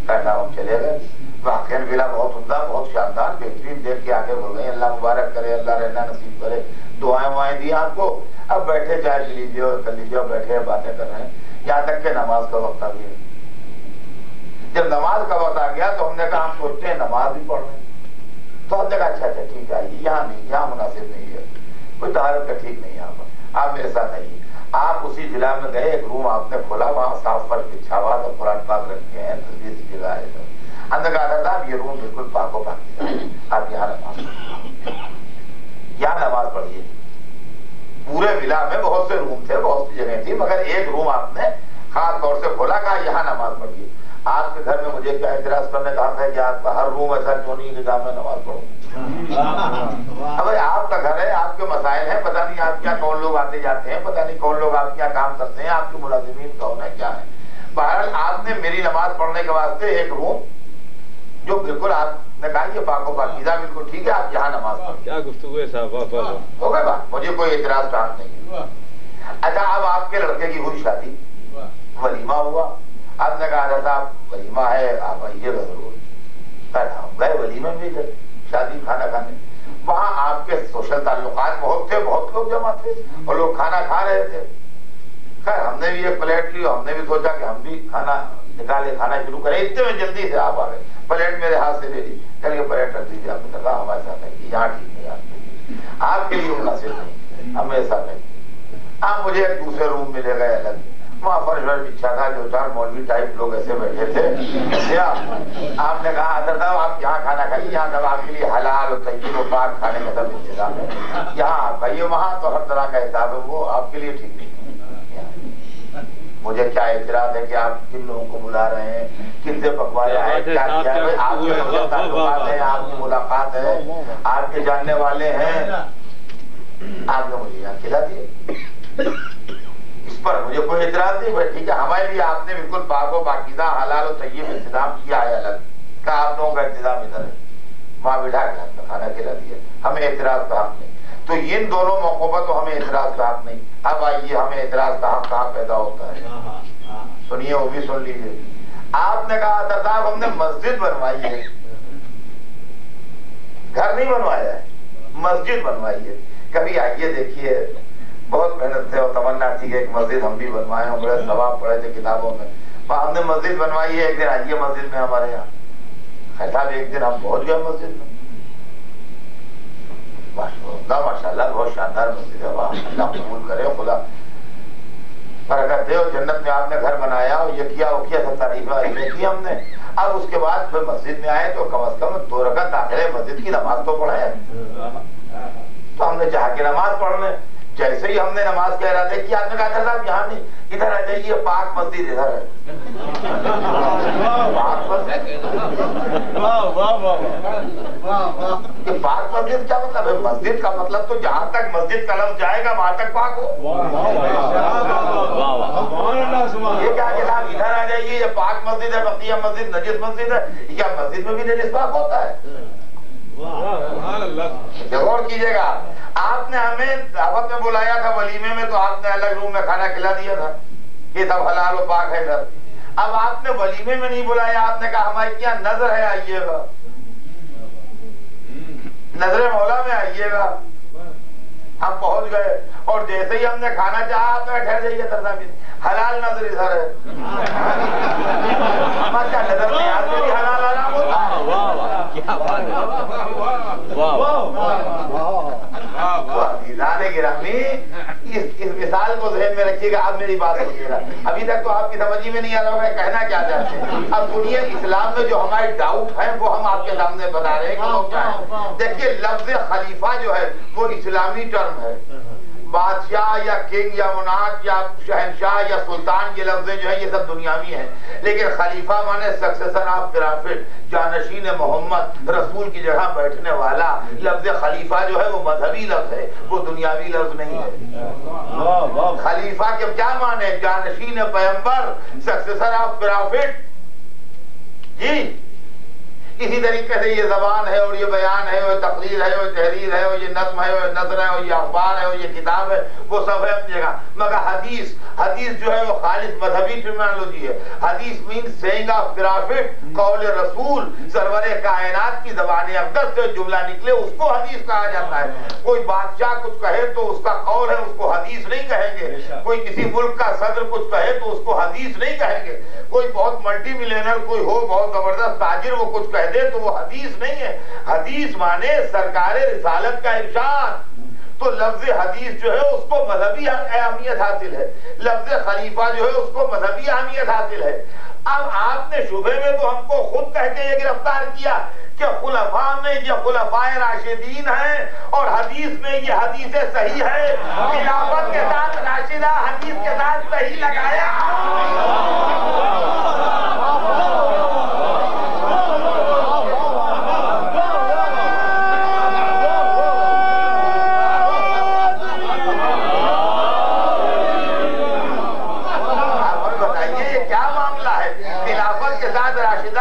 کہنا ہم چلے گئے، واقعی ولا بہت عمدہ، بہت شاندار، بہترین، دیکھ کے آگے بول گئے اللہ مبارک کرے، اللہ رہنا نصیب کرے، دعائیں وائیں دی آپ کو. اب بیٹھے چائے پی لیجیے اور کر لیجیے، اور بیٹھے باتیں کر رہے ہیں یہاں تک کہ نماز کا وقت آ گیا. جب نماز کا وقت آ گیا تو ہم نے کہا ہم سوچتے ہیں نماز بھی پڑھ رہے ہیں، تو ہم نے کہا اچھا اچھا ٹھیک ہے، یہاں نہیں، یہاں مناسب نہیں ہے، کوئی طہارت کا ٹھیک نہیں. یہاں پر آپ میرے ساتھ آئیے. آپ اسی ضلع میں گئے، ایک روم آپ نے کھولا، وہاں صاف فرش بچھا ہوا تھا، قرآن پاک رکھے ہیں، تصویر کی جگہ ہے. ہم نے کہا تھا یہ روم بالکل پاک و پاکیزہ ہے، آپ یہاں نماز پڑھیے، یہاں نماز پڑھیے. پورے ولا میں بہت سے روم تھے، بہت سی جگہیں تھی، مگر ایک روم آپ نے خاص طور سے کھولا، کہا یہاں نماز پڑھیے. آپ کے گھر میں مجھے کیا اعتراض کرنے کہا تھا کہ آپ کا ہر روم ایسا کیوں نہیں کہ جہاں میں نماز پڑھوں. اب آپ کا گھر ہے، آپ کے مسائل ہیں، پتہ نہیں آپ کیا کون لوگ آتے جاتے ہیں، پتہ نہیں کون لوگ آپ کیا کام کرتے ہیں، آپ کے ملازمین کون ہے کیا ہے. بہرحال آپ نے میری نماز پڑھنے کے واسطے ایک روم جو بالکل آپ نے کہا یہ پاک و پاکیزہ بالکل ٹھیک ہے، آپ یہاں نماز پڑھیں. کیا گفتگو ہے صاحب، ہو گئے بات، مجھے کوئی اعتراض کا حق نہیں. اچھا اب آپ کے لڑکے کی ہوئی شادی، ولیمہ ہوا، آپ نے کہا صاحب ولیمہ ہے آپ آئیے گا ضرور. ہم گئے ولیمے میں بھی، شادی کھانا کھانے، وہاں آپ کے سوشل تعلقات بہت تھے، بہت لوگ جمع تھے اور لوگ کھانا کھا رہے تھے. خیر ہم نے بھی ایک پلیٹ لی، ہم نے بھی سوچا کہ ہم بھی کھانا نکالے، کھانا شروع کریں. اتنے میں جلدی سے آپ آ گئے، پلیٹ میرے ہاتھ سے لے لی، چلیے پلیٹ رکھ دیجیے. آپ نے کہا ہمارے ساتھ ہے یہاں ٹھیک نہیں، آپ کے لیے مناسب نہیں، ہمیں ساتھ ہے. آپ مجھے ایک دوسرے روم میں لے گئے الگ، وہاں فرش ورش بچھا تھا، جو چار مولوی ٹائپ لوگ ایسے بیٹھے تھے. آپ نے کہا حضرت صاحب آپ یہاں کھانا کھائیے، یہاں سب آپ کے لیے حلال اور طیب و پاک کھانے کا سب انتظام ہے، یہاں آپ کھائیے، وہاں تو ہر طرح کا حساب ہے، وہ آپ کے لیے ٹھیک نہیں. مجھے کیا اعتراض ہے کہ آپ کن لوگوں کو بلا رہے ہیں، کن سے پکوایا ہے، کیا کیا ہے، آپ کے تعلقات ہیں، آپ کی ملاقات ہے، آپ کے جاننے والے ہیں، آپ نے مجھے یہاں کھلا دیے. اس پر مجھے کوئی اعتراض نہیں، بھائی ٹھیک ہے، ہمارے لیے آپ نے بالکل پاک و پاکیزہ حلال و طیب انتظام کیا ہے الگ کا، آپ لوگوں کا انتظام ادھر ہے، وہاں بٹھا کے ہم نے کھانا کھلا دیا، ہمیں اعتراض کا حق نہیں. تو ان دونوں موقعوں پر تو ہمیں اعتراض کا حق نہیں. اب آئیے ہمیں اعتراض کا حق کہاں پیدا ہوتا ہے، سنیے وہ بھی سن لیجیے. آپ نے کہا تھا صاحب ہم نے مسجد بنوائی ہے، گھر نہیں بنوایا ہے، مسجد بنوائی ہے. کبھی آئیے دیکھیے، بہت محنت سے اور تمنا تھی کہ ایک مسجد ہم بھی بنوائے ہوں، بڑے ثواب پڑے تھے کتابوں میں. ہم نے مسجد بنوائی ہے، ایک دن آئیے مسجد میں ہمارے یہاں. خیر صاحب ایک دن ہم پہنچ گئے مسجد میں، ماشاء اللہ بہت شاندار مسجد ہے، وہاں اللہ قبول کرے، خدا برکت دے. اور جنت میں آپ نے گھر بنایا اور یہ کیا وہ کیا، سب تعریفیں کی ہم نے. اب اس کے بعد پھر مسجد میں آئے تو کم از کم 2 رکعت داخلے مسجد کی نماز تو پڑھے. تو ہم نے چاہ کے نماز پڑھ لیں. جیسے ہی ہم نے نماز کا ارادہ کیا، آپ نے کہا تھا صاحب یہاں نہیں، ادھر آ جائیے، پاک مسجد ادھر ہے. پاک مسجد کیا مطلب ہے؟ مسجد کا مطلب تو جہاں تک مسجد کا لفظ جائے گا وہاں تک پاک ہو. یہ کیا کہ آپ ادھر آ جائیے، یہ پاک مسجد ہے، بقیہ مسجد نجس مسجد ہے. کیا مسجد میں بھی نجس پاک ہوتا ہے؟ غور کیجیے گا. آپ نے ہمیں دعوت میں بلایا تھا ولیمے میں، تو آپ نے الگ روم میں کھانا کھلا دیا تھا، یہ سب حلال و پاک ہے. ادھر اب آپ نے ولیمے میں نہیں بلایا، آپ نے کہا ہمارے کیا نظر ہے، آئیے گا، نظر مولا میں آئیے گا۔ ہم پہنچ گئے اور جیسے ہی ہم نے کھانا چاہا، آپ نے ٹھہر جائیے ترنا بھی حلال نظر ادھر ہے، کیا نظر نہیں آج میری حلال حرام ہوتا ہے۔ عزیزان گرامی، اس مثال کو ذہن میں رکھیے گا، آپ میری بات سنیے گا، ابھی تک تو آپ کی سمجھ میں نہیں آ رہا ہوگا کہنا کیا چاہتے ہیں۔ اب سنیے، اسلام میں جو ہمارے ڈاؤٹ ہیں وہ ہم آپ کے سامنے بتا رہے ہیں کہ وہ کیا ہے۔ دیکھیے، لفظ خلیفہ جو ہے وہ اسلامی ٹرم ہے، بادشاہ یا کنگ یا مناٹ یا شہنشاہ یا سلطان، یہ لفظیں جو ہیں یہ سب دنیاوی ہیں، لیکن خلیفہ مانے سکسیسر آف خلافت، جانشین محمد، رسول کی جگہ بیٹھنے والا۔ لفظ خلیفہ جو ہے وہ مذہبی لفظ ہے، وہ دنیاوی لفظ نہیں ہے۔ خلیفہ کے کیا معنی؟ جانشین پیغمبر، سکسیسر آف خلافت۔ جی اسی طریقے سے یہ زبان ہے اور یہ بیان ہے اور تقریر ہے اور تحریر ہے اور یہ نظم ہے اور نثر ہے اور یہ اخبار ہے اور یہ کتاب ہے، وہ سب ہے اپنی جگہ۔ مگر حدیث جو ہے وہ خالص مذہبی ٹرمینالوجی ہے۔ حدیث مینس سیئنگ آف پرافٹ، قول رسول، سرور کائنات کی زبان اقدس سے جملہ نکلے اس کو حدیث کہا جاتا ہے۔ کوئی بادشاہ کچھ کہے تو اس کا قول ہے، اس کو حدیث نہیں کہیں گے۔ کوئی کسی ملک کا صدر کچھ کہے تو اس کو حدیث نہیں کہیں گے۔ کوئی بہت ملٹی ملینر کوئی ہو، بہت زبردست تاجر، وہ کچھ کہہ دے تو وہ حدیث نہیں ہے۔ حدیث مانے سرکار رسالت کا ارشاد۔ تو لفظ حدیث جو ہے اس کو مذہبی اہمیت حاصل ہے، لفظ خلیفہ جو ہے اس کو مذہبی اہمیت حاصل ہے۔ اب آپ نے شبہ میں تو ہم کو خود کہہ کے یہ گرفتار کیا کہ خلفاء میں یہ خلفاء راشدین ہیں اور حدیث میں یہ حدیث صحیح ہے۔ خلافت کے ساتھ راشدہ، حدیث کے ساتھ صحیح لگایا۔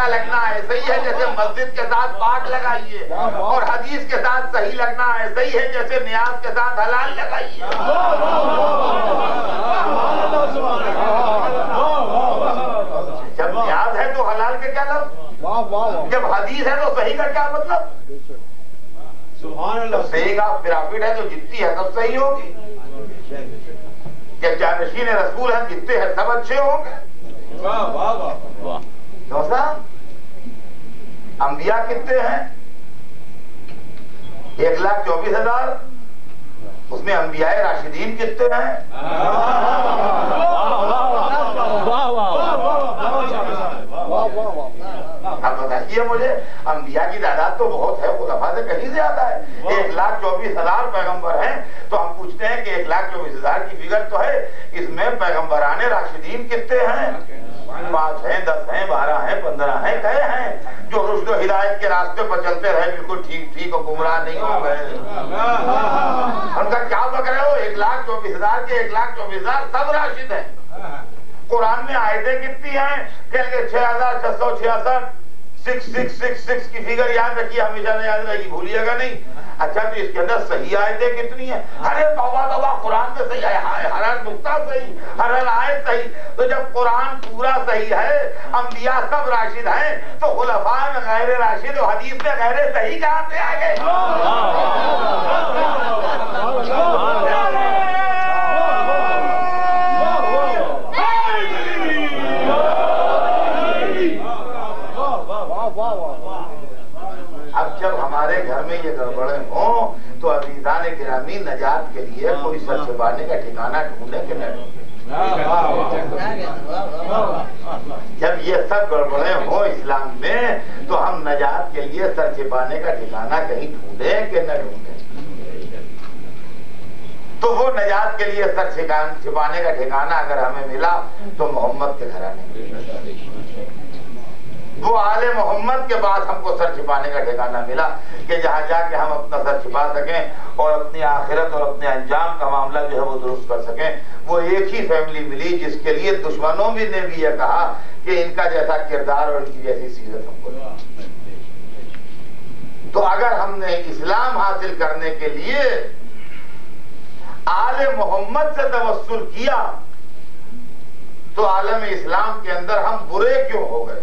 لگنا ایسا ہی ہے جیسے مسجد کے ساتھ پاک لگائیے، اور حدیث کے ساتھ صحیح لگنا ایسا ہی ہے جیسے نیاز کے ساتھ حلال لگائیے۔ جب نیاز ہے تو حلال کے کیا لفظ، جب حدیث ہے تو صحیح کا کیا مطلب؟ صحیح کا پرافٹ ہے تو جتنی ہے سب صحیح ہوگی، جب جانشین رسول ہیں جتنے ہیں سب اچھے ہوں گے۔ انبیاء کتنے ہیں؟ 1,24,000۔ اس میں انبیاء راشدین کتنے ہیں؟ اب بتائیے مجھے، انبیاء کی تعداد تو بہت ہے، خلفاء سے کہیں زیادہ ہے۔ 1,24,000 پیغمبر ہیں، تو ہم پوچھتے ہیں کہ 1,24,000 کی فگر تو ہے، اس میں پیغمبران راشدین کتنے ہیں؟ 5 ہیں، 10 ہیں، 12 ہیں، 15 ہیں، کہے ہیں جو رشد و ہدایت کے راستے پر چلتے رہے، بالکل ٹھیک اور گمراہ نہیں ہو گئے۔ ان کا کیا بکرے ہو؟ 1,24,000 کے 1,24,000 سب راشد ہیں۔ قرآن میں آیتیں کتنی ہیں؟ کہیں گے 6,666، 6666 کی فگر یاد رکھیے، ہمیشہ نہیں یاد رہے گی، بھولیے گا نہیں۔ اچھا تو اس کے اندر صحیح آیتیں کتنی ہیں؟ ارے توبہ توبہ، قرآن میں صحیح ہے، ہر نقطہ صحیح، ہر آیت صحیح۔ تو جب قرآن پورا صحیح ہے، انبیاء سب راشد ہیں، تو خلفاء میں غیر راشد و حدیث میں غیر صحیح کہاں سے آ گئے؟ اب جب ہمارے گھر میں یہ گڑبڑیں ہوں تو عزیزان گرامی نجات کے لیے کوئی سر چھپانے کا ٹھکانہ ڈھونڈے کہ نہ ڈھونڈے؟ جب یہ سب گڑبڑیں ہوں اسلام میں تو ہم نجات کے لیے سر چھپانے کا ٹھکانہ کہیں ڈھونڈیں کہ نہ ڈھونڈیں؟ تو وہ نجات کے لیے سر چھپانے کا ٹھکانہ اگر ہمیں ملا تو محمد کے گھرانے میں، وہ آل محمد کے بعد ہم کو سر چھپانے کا ٹھکانہ ملا کہ جہاں جا کے ہم اپنا سر چھپا سکیں اور اپنی آخرت اور اپنے انجام کا معاملہ جو ہے وہ درست کر سکیں۔ وہ ایک ہی فیملی ملی جس کے لیے دشمنوں بھی نے بھی یہ کہا کہ ان کا جیسا کردار اور ان کی جیسی سیرت ہم کو۔ تو اگر ہم نے اسلام حاصل کرنے کے لیے آل محمد سے توسل کیا تو عالم اسلام کے اندر ہم برے کیوں ہو گئے؟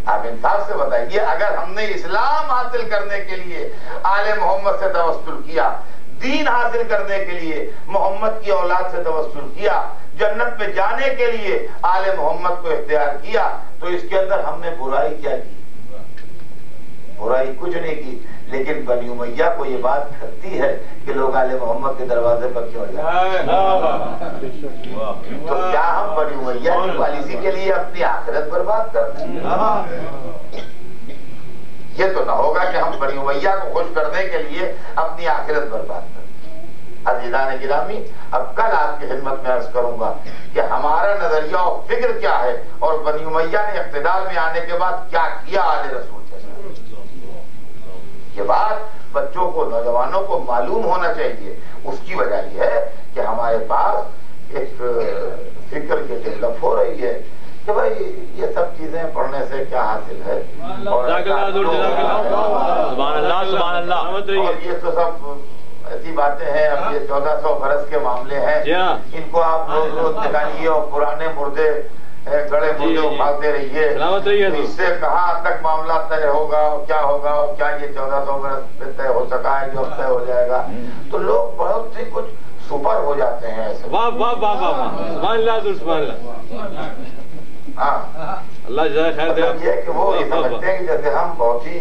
آپ انصاف سے بتائیے، اگر ہم نے اسلام حاصل کرنے کے لیے آل محمد سے توسل کیا، دین حاصل کرنے کے لیے محمد کی اولاد سے توسل کیا، جنت میں جانے کے لیے آل محمد کو اختیار کیا، تو اس کے اندر ہم نے برائی کیا کی؟ برائی کچھ نہیں کی، لیکن بنی امیہ کو یہ بات کھٹتی ہے کہ لوگ آل محمد کے دروازے پر کیوں جائیں؟ تو کیا ہم بنی امیہ کی پالیسی کے لیے اپنی آخرت برباد کرتے ہیں؟ یہ تو نہ ہوگا کہ ہم بنی امیہ کو خوش کرنے کے لیے اپنی آخرت برباد کریں۔ عزیزان گرامی، اب کل آپ کی خدمت میں عرض کروں گا کہ ہمارا نظریہ و فکر کیا ہے، اور بنی امیہ نے اقتدار میں آنے کے بعد کیا کیا آل رسول کے ساتھ۔ یہ بات بچوں کو، نوجوانوں کو معلوم ہونا چاہیے۔ اس کی وجہ یہ ہے کہ ہمارے پاس ایک فکر کی ڈیولپ ہو رہی ہے کہ بھائی یہ سب چیزیں پڑھنے سے کیا حاصل ہے، اور یہ تو سب ایسی باتیں ہیں۔ اب یہ 1400 برس کے معاملے ہیں، ان کو آپ روز روز نکالیے اور پرانے مردے، گڑے مردے اٹھاتے رہیے، اس سے کہاں تک معاملہ طے ہوگا، کیا ہوگا، اور کیا یہ 1400 برس پہ طے ہو سکا ہے، جو اب طے ہو جائے گا؟ تو لوگ بہت سے کچھ سپر ہو جاتے ہیں ایسے۔ واہ واہ واہ واہ، سبحان اللہ سبحان اللہ۔ ہاں، اللہ جزائے خیر دے۔ یہ کہ وہ سمجھتے ہیں کہ جیسے ہم بہت ہی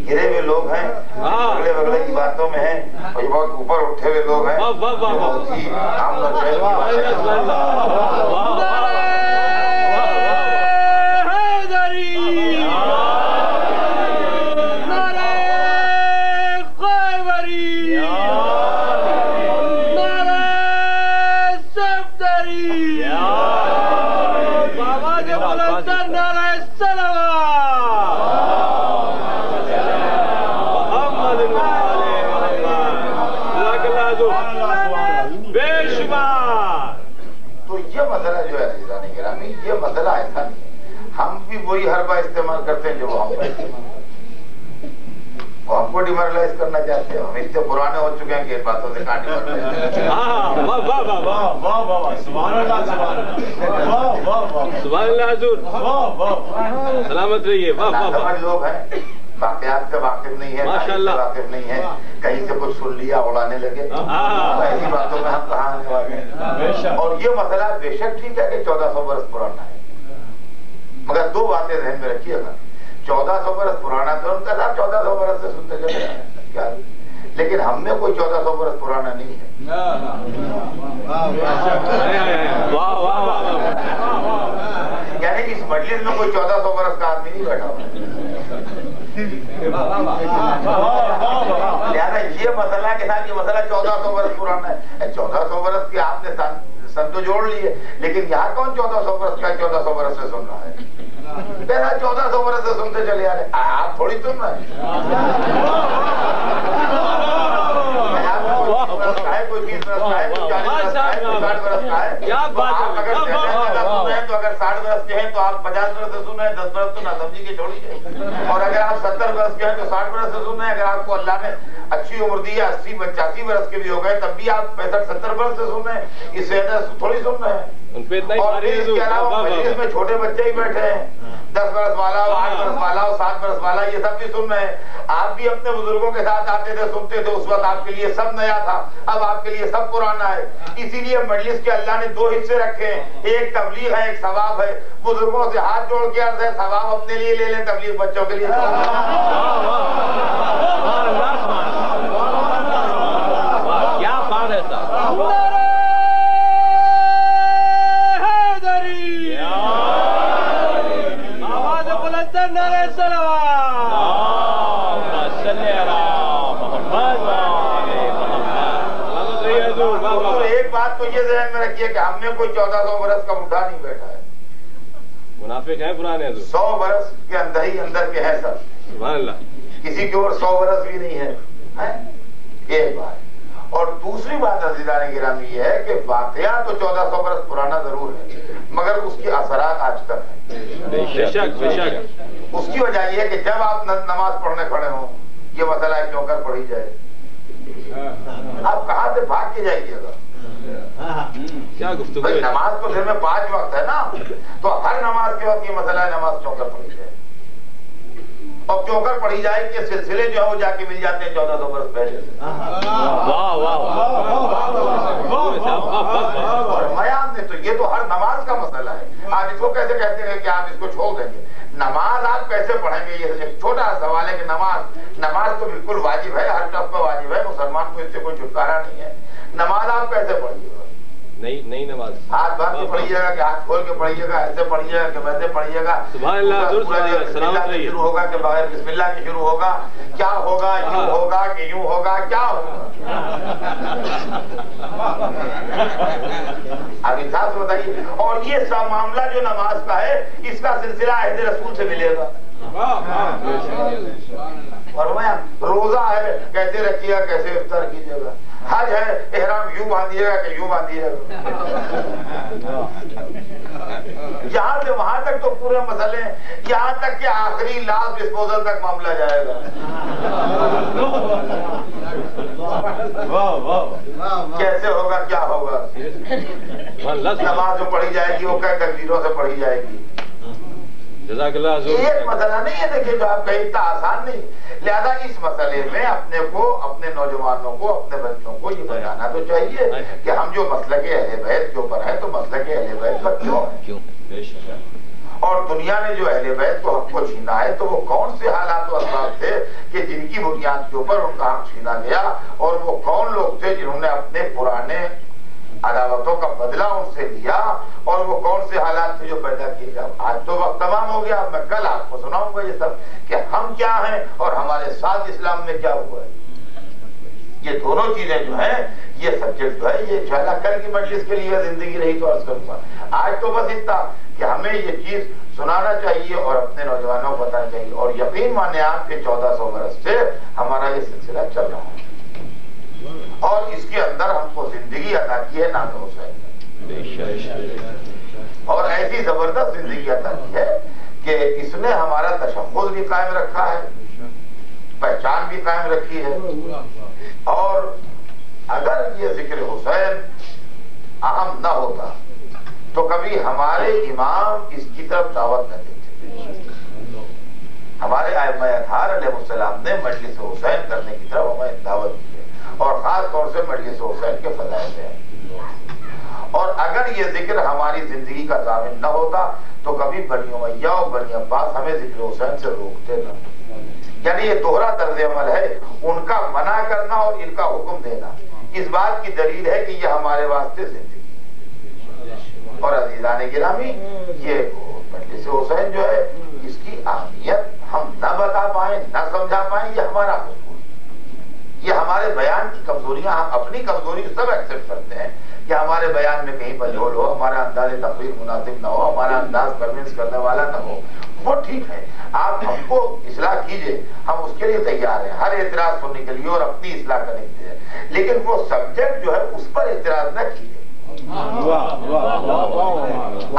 گرے ہوئے لوگ ہیں، اگلے بگلے کی باتوں میں ہیں، اور یہ بہت اوپر اٹھے ہوئے لوگ ہیں، بہت ہی عام نشے کی باتیں۔ تو یہ مسئلہ جو ہے عزیزان گرامی، یہ مسئلہ ایسا نہیں ہے، ہم بھی وہی حربہ استعمال کرتے ہیں جو وہ ہم کرتے ہیں، وہ ہم کو ڈیمورلائز کرنا چاہتے ہیں۔ ہم اتنے پرانے ہو چکے ہیں کہ ان باتوں سے کہاں ڈیمورلائز۔ سبحان اللہ حضور، سلامت رہیے۔ سمجھ لوگ ہیں، واقعات سے واقف نہیں ہے، واقف نہیں ہے، کہیں سے کچھ سن لیا اڑانے لگے، ایسی باتوں میں ہم کہاں آنے والے ہیں۔ اور یہ مسئلہ بے شک ٹھیک ہے کہ 1400 برس پرانا ہے، مگر دو باتیں ذہن میں رکھیے گا۔ 1400 برس پرانا تو ان کا تھا، 1400 برس سے سنتے چلے کیا، لیکن ہم میں کوئی 1400 برس پرانا نہیں ہے۔ یعنی اس مجلس میں کوئی 1400 برس کا آدمی نہیں بیٹھا ہوا، لہٰذا یہ مسئلہ کے ساتھ یہ مسئلہ 1400 برس پرانا ہے۔ 1400 برس کے آپ نے سن تو جوڑ لیے، لیکن یہاں کون 1400 برس کا 1400 برس سے سن رہا ہے؟ پہلا 1400 برس سے سنتے چلے آ رہے، آپ تھوڑی سن رہے ہیں، کوئی 20 برس کا ہے، کوئی 40 برس کا ہے، کوئی 60 برس کا ہے۔ آپ اگر سن رہے ہیں تو اگر 60 برس کے ہیں تو آپ 50 برس سے سن رہے ہیں، 10 برس تو نہ سمجھی کے چھوڑیے، اور اگر آپ 70 برس کے ہیں تو 60 برس سے سن رہے ہیں۔ اگر آپ کو اللہ نے اچھی عمر دی ہے، 80 85 برس کے بھی ہو گئے، تب بھی آپ 65 70 برس سے سن رہے ہیں، اس سے تھوڑی سن رہے ہیں۔ اور اس کے علاوہ مجلس میں چھوٹے بچے ہی بیٹھے ہیں، 10 برس والا، 8 برس والا، 7 برس والا، یہ سب بھی سن رہے ہیں۔ آپ بھی اپنے بزرگوں کے ساتھ آتے تھے، سنتے تھے، اس وقت آپ کے لیے سب نیا تھا، اب آپ کے لیے سب پرانا ہے۔ اسی لیے مجلس کے اللہ نے 2 حصے رکھے ہیں، ایک تبلیغ ہے، ایک ثواب ہے۔ بزرگوں سے ہاتھ جوڑ کے عرض ہے، ثواب اپنے لیے لے لیں، تبلیغ بچوں کے لیے۔ کیا بات ہے صاحب، ایک بات تو یہ ذہن میں رکھیے کہ ہم نے کوئی 1400 برس کا بوڑھا نہیں بیٹھا ہے، منافق ہیں پرانے، 100 برس کے اندر ہی اندر کے ہیں سب، سبحان اللہ، کسی کی اور 100 برس بھی نہیں ہے۔ ایک بات، اور دوسری بات عزیزان گرامی یہ ہے کہ واقعہ تو 1400 برس پرانا ضرور ہے، مگر اس کی اثرات آج تک ہیں۔ بے شک بے شک۔ اس کی وجہ یہ ہے کہ جب آپ نماز پڑھنے کھڑے ہوں، یہ مسئلہ ہے کیوں کر پڑھی جائے، آپ کہاں سے بھاگ کے جائیے گا؟ کیا گفتگو بھائی نماز تو دن میں 5 وقت ہے نا، تو ہر نماز کے وقت یہ مسئلہ ہے نماز چونکر پڑھی جائے، اور چونکر پڑھی جائے کہ سلسلے جو ہے وہ جا کے مل جاتے ہیں 1400 برس پہلے سے۔ واہ واہ اور میان نے تو یہ تو ہر نماز کا مسئلہ ہے۔ آپ اس کو کیسے کہتے ہیں کہ آپ اس کو چھوڑ دیں گے؟ نماز آپ کیسے پڑھیں گے؟ یہ ایک چھوٹا سوال ہے کہ نماز تو بالکل واجب ہے، ہر شخص پہ واجب ہے، مسلمان کو اس سے کوئی چھٹکارا نہیں ہے۔ نماز آپ کیسے پڑھیے گا؟ نئی نماز ہاتھ باندھ کے پڑھیے گا کہ ہاتھ کھول کے پڑھیے گا، ایسے پڑھیے گا کہ ویسے پڑھیے گا؟ سبحان اللہ، شروع ہوگا کہ بغیر بسم اللہ کے شروع ہوگا؟ کیا ہوگا؟ یوں ہوگا کہ یوں ہوگا؟ کیا ہوگا؟ اب انصاف سے بتائیے۔ اور یہ سب معاملہ جو نماز کا ہے، اس کا سلسلہ عہد رسول سے ملے گا۔ اور میں روزہ ہے کیسے رکھیے گا، کیسے افطار کیجیے گا؟ حج ہے احرام یوں باندھیے گا کہ یوں باندھیے گا؟ یہاں سے وہاں تک تو پورے مسئلے ہیں، یہاں تک کہ آخری لاسٹ ڈسپوزل تک معاملہ جائے گا۔ کیسے ہوگا، کیا ہوگا؟ نماز جو پڑھی جائے گی وہ کئی تکبیروں سے پڑھی جائے گی۔ جزاک اللہ حضور۔ ایک مسئلہ نہیں ہے، دیکھیں جو آپ کہیں اتنا آسان نہیں، لہذا اس مسئلے میں اپنے کو، اپنے نوجوانوں کو، اپنے بچوں کو یہ بتانا تو چاہیے کہ ہم جو مسلک اہل بیت کے اوپر ہیں تو مسلک اہل بیت پر کیوں ہیں؟ اور دنیا نے جو اہل بیت کو حق کو چھینا ہے تو وہ کون سے حالات و اسباب تھے کہ جن کی بنیاد کے اوپر ان کا حق چھینا گیا، اور وہ کون لوگ تھے جنہوں نے اپنے پرانے عداوتوں کا بدلہ ان سے لیا، اور وہ کون سے حالات تھے جو پیدا کیے گئے۔ آج تو وقت تمام ہو گیا، میں کل آپ کو سناؤں گا یہ سب کہ ہم کیا ہیں اور ہمارے ساتھ اسلام میں کیا ہوا ہے۔ یہ دونوں چیزیں جو ہیں، یہ سبجیکٹ جو ہے، یہ انشاءاللہ کل کی مجلس کے لیے زندگی رہی تو عرض کروں گا۔ آج تو بس اتنا کہ ہمیں یہ چیز سنانا چاہیے اور اپنے نوجوانوں کو بتانا چاہیے، اور یقین مانے آپ کے 1400 برس سے ہمارا یہ سلسلہ چل رہا ہے، اور اس کے اندر ہم کو زندگی عطا کی ہے نام حسین، اور ایسی زبردست زندگی عطا کی ہے کہ اس نے ہمارا تشخص بھی قائم رکھا ہے، پہچان بھی قائم رکھی ہے۔ اور اگر یہ ذکر حسین اہم نہ ہوتا تو کبھی ہمارے امام اس کی طرف دعوت نہ دیتے۔ ہمارے ائمہ اطہار علیہ السلام نے مجلس حسین کرنے کی طرف ہمیں دعوت دی ہے، اور خاص طور سے مجلس حسین کے فضائل میں ہے۔ اور اگر یہ ذکر ہماری زندگی کا ضامن نہ ہوتا تو کبھی بنی امیہ اور بنی عباس ہمیں ذکر حسین سے روکتے نہ۔ یعنی یہ دوہرا طرز عمل ہے، ان کا منع کرنا اور ان کا حکم دینا۔ اس بات کی دلیل ہے کہ یہ ہمارے واسطے زندگی ہے۔ اور عزیزان گرامی، یہ مجلس حسین جو ہے، اس کی اہمیت ہم نہ بتا پائیں، نہ سمجھا پائیں، یہ ہمارا قصور ہے۔ یہ ہمارے بیان کی کمزوریاں، ہم اپنی کمزوری سب ایکسپٹ کرتے ہیں کہ ہمارے بیان میں کہیں پر جھول ہو، ہمارا انداز تقریر مناسب نہ ہو، ہمارا انداز کنوینس کرنے والا نہ ہو، وہ ٹھیک ہے، آپ ہم کو اصلاح کیجئے، ہم اس کے لیے تیار ہیں، ہر اعتراض سننے کے لیے اور اپنی اصلاح کرنے کے لیے، لیکن وہ سبجیکٹ جو ہے اس پر اعتراض نہ کیجئے۔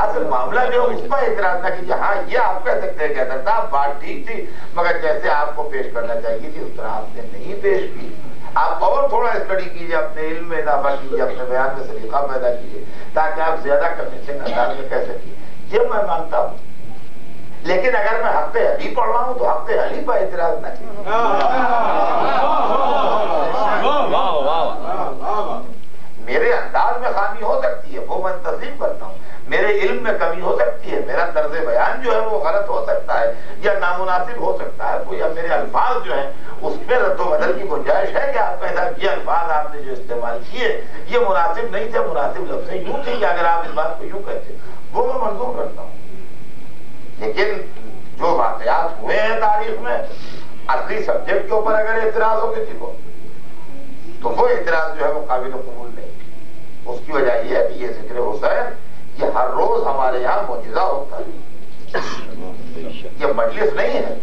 اصل معاملہ جو ہے اس پر اعتراض نہ کیجئے۔ ہاں یہ آپ کہہ سکتے ہیں کہ حضرت صاحب بات ٹھیک تھی، مگر جیسے آپ کو پیش کرنا چاہیے تھی اس طرح آپ نے نہیں پیش کی، آپ اور تھوڑا اسٹڈی کیجئے، اپنے علم میں اضافہ کیجئے، اپنے بیان میں سلیقہ پیدا کیجئے، تاکہ آپ زیادہ کنوینسنگ انداز میں کہہ سکیں۔ یہ میں مانتا ہوں، لیکن اگر میں حق علی پڑھ رہا ہوں تو حق علی پر اعتراض نہ کیجئے۔ میرے انداز میں خامی ہو سکتی ہے، وہ میں تسلیم کرتا ہوں، میرے علم میں کمی ہو سکتی ہے، میرا طرز بیان جو ہے وہ غلط ہو سکتا ہے یا نامناسب ہو سکتا ہے، یا میرے الفاظ جو ہیں اس میں رد و بدل کی گنجائش ہے کہ آپ پیدا یہ الفاظ آپ نے جو استعمال کیے یہ مناسب نہیں تھے، مناسب لفظیں یوں تھی کہ اگر آپ اس بات کو یوں کہتے وہ میں منظور کرتا ہوں۔ لیکن جو واقعات ہوئے ہیں تاریخ میں، اصلی سبجیکٹ کے اوپر اگر اعتراض ہو کسی کو تو وہ اعتراض جو ہے وہ قابل قبول نہیں۔ اس کی وجہ یہ ہے کہ یہ ذکر حسین یہ ہر روز ہمارے یہاں معجزہ ہوتا ہے، یہ مجلس نہیں ہے،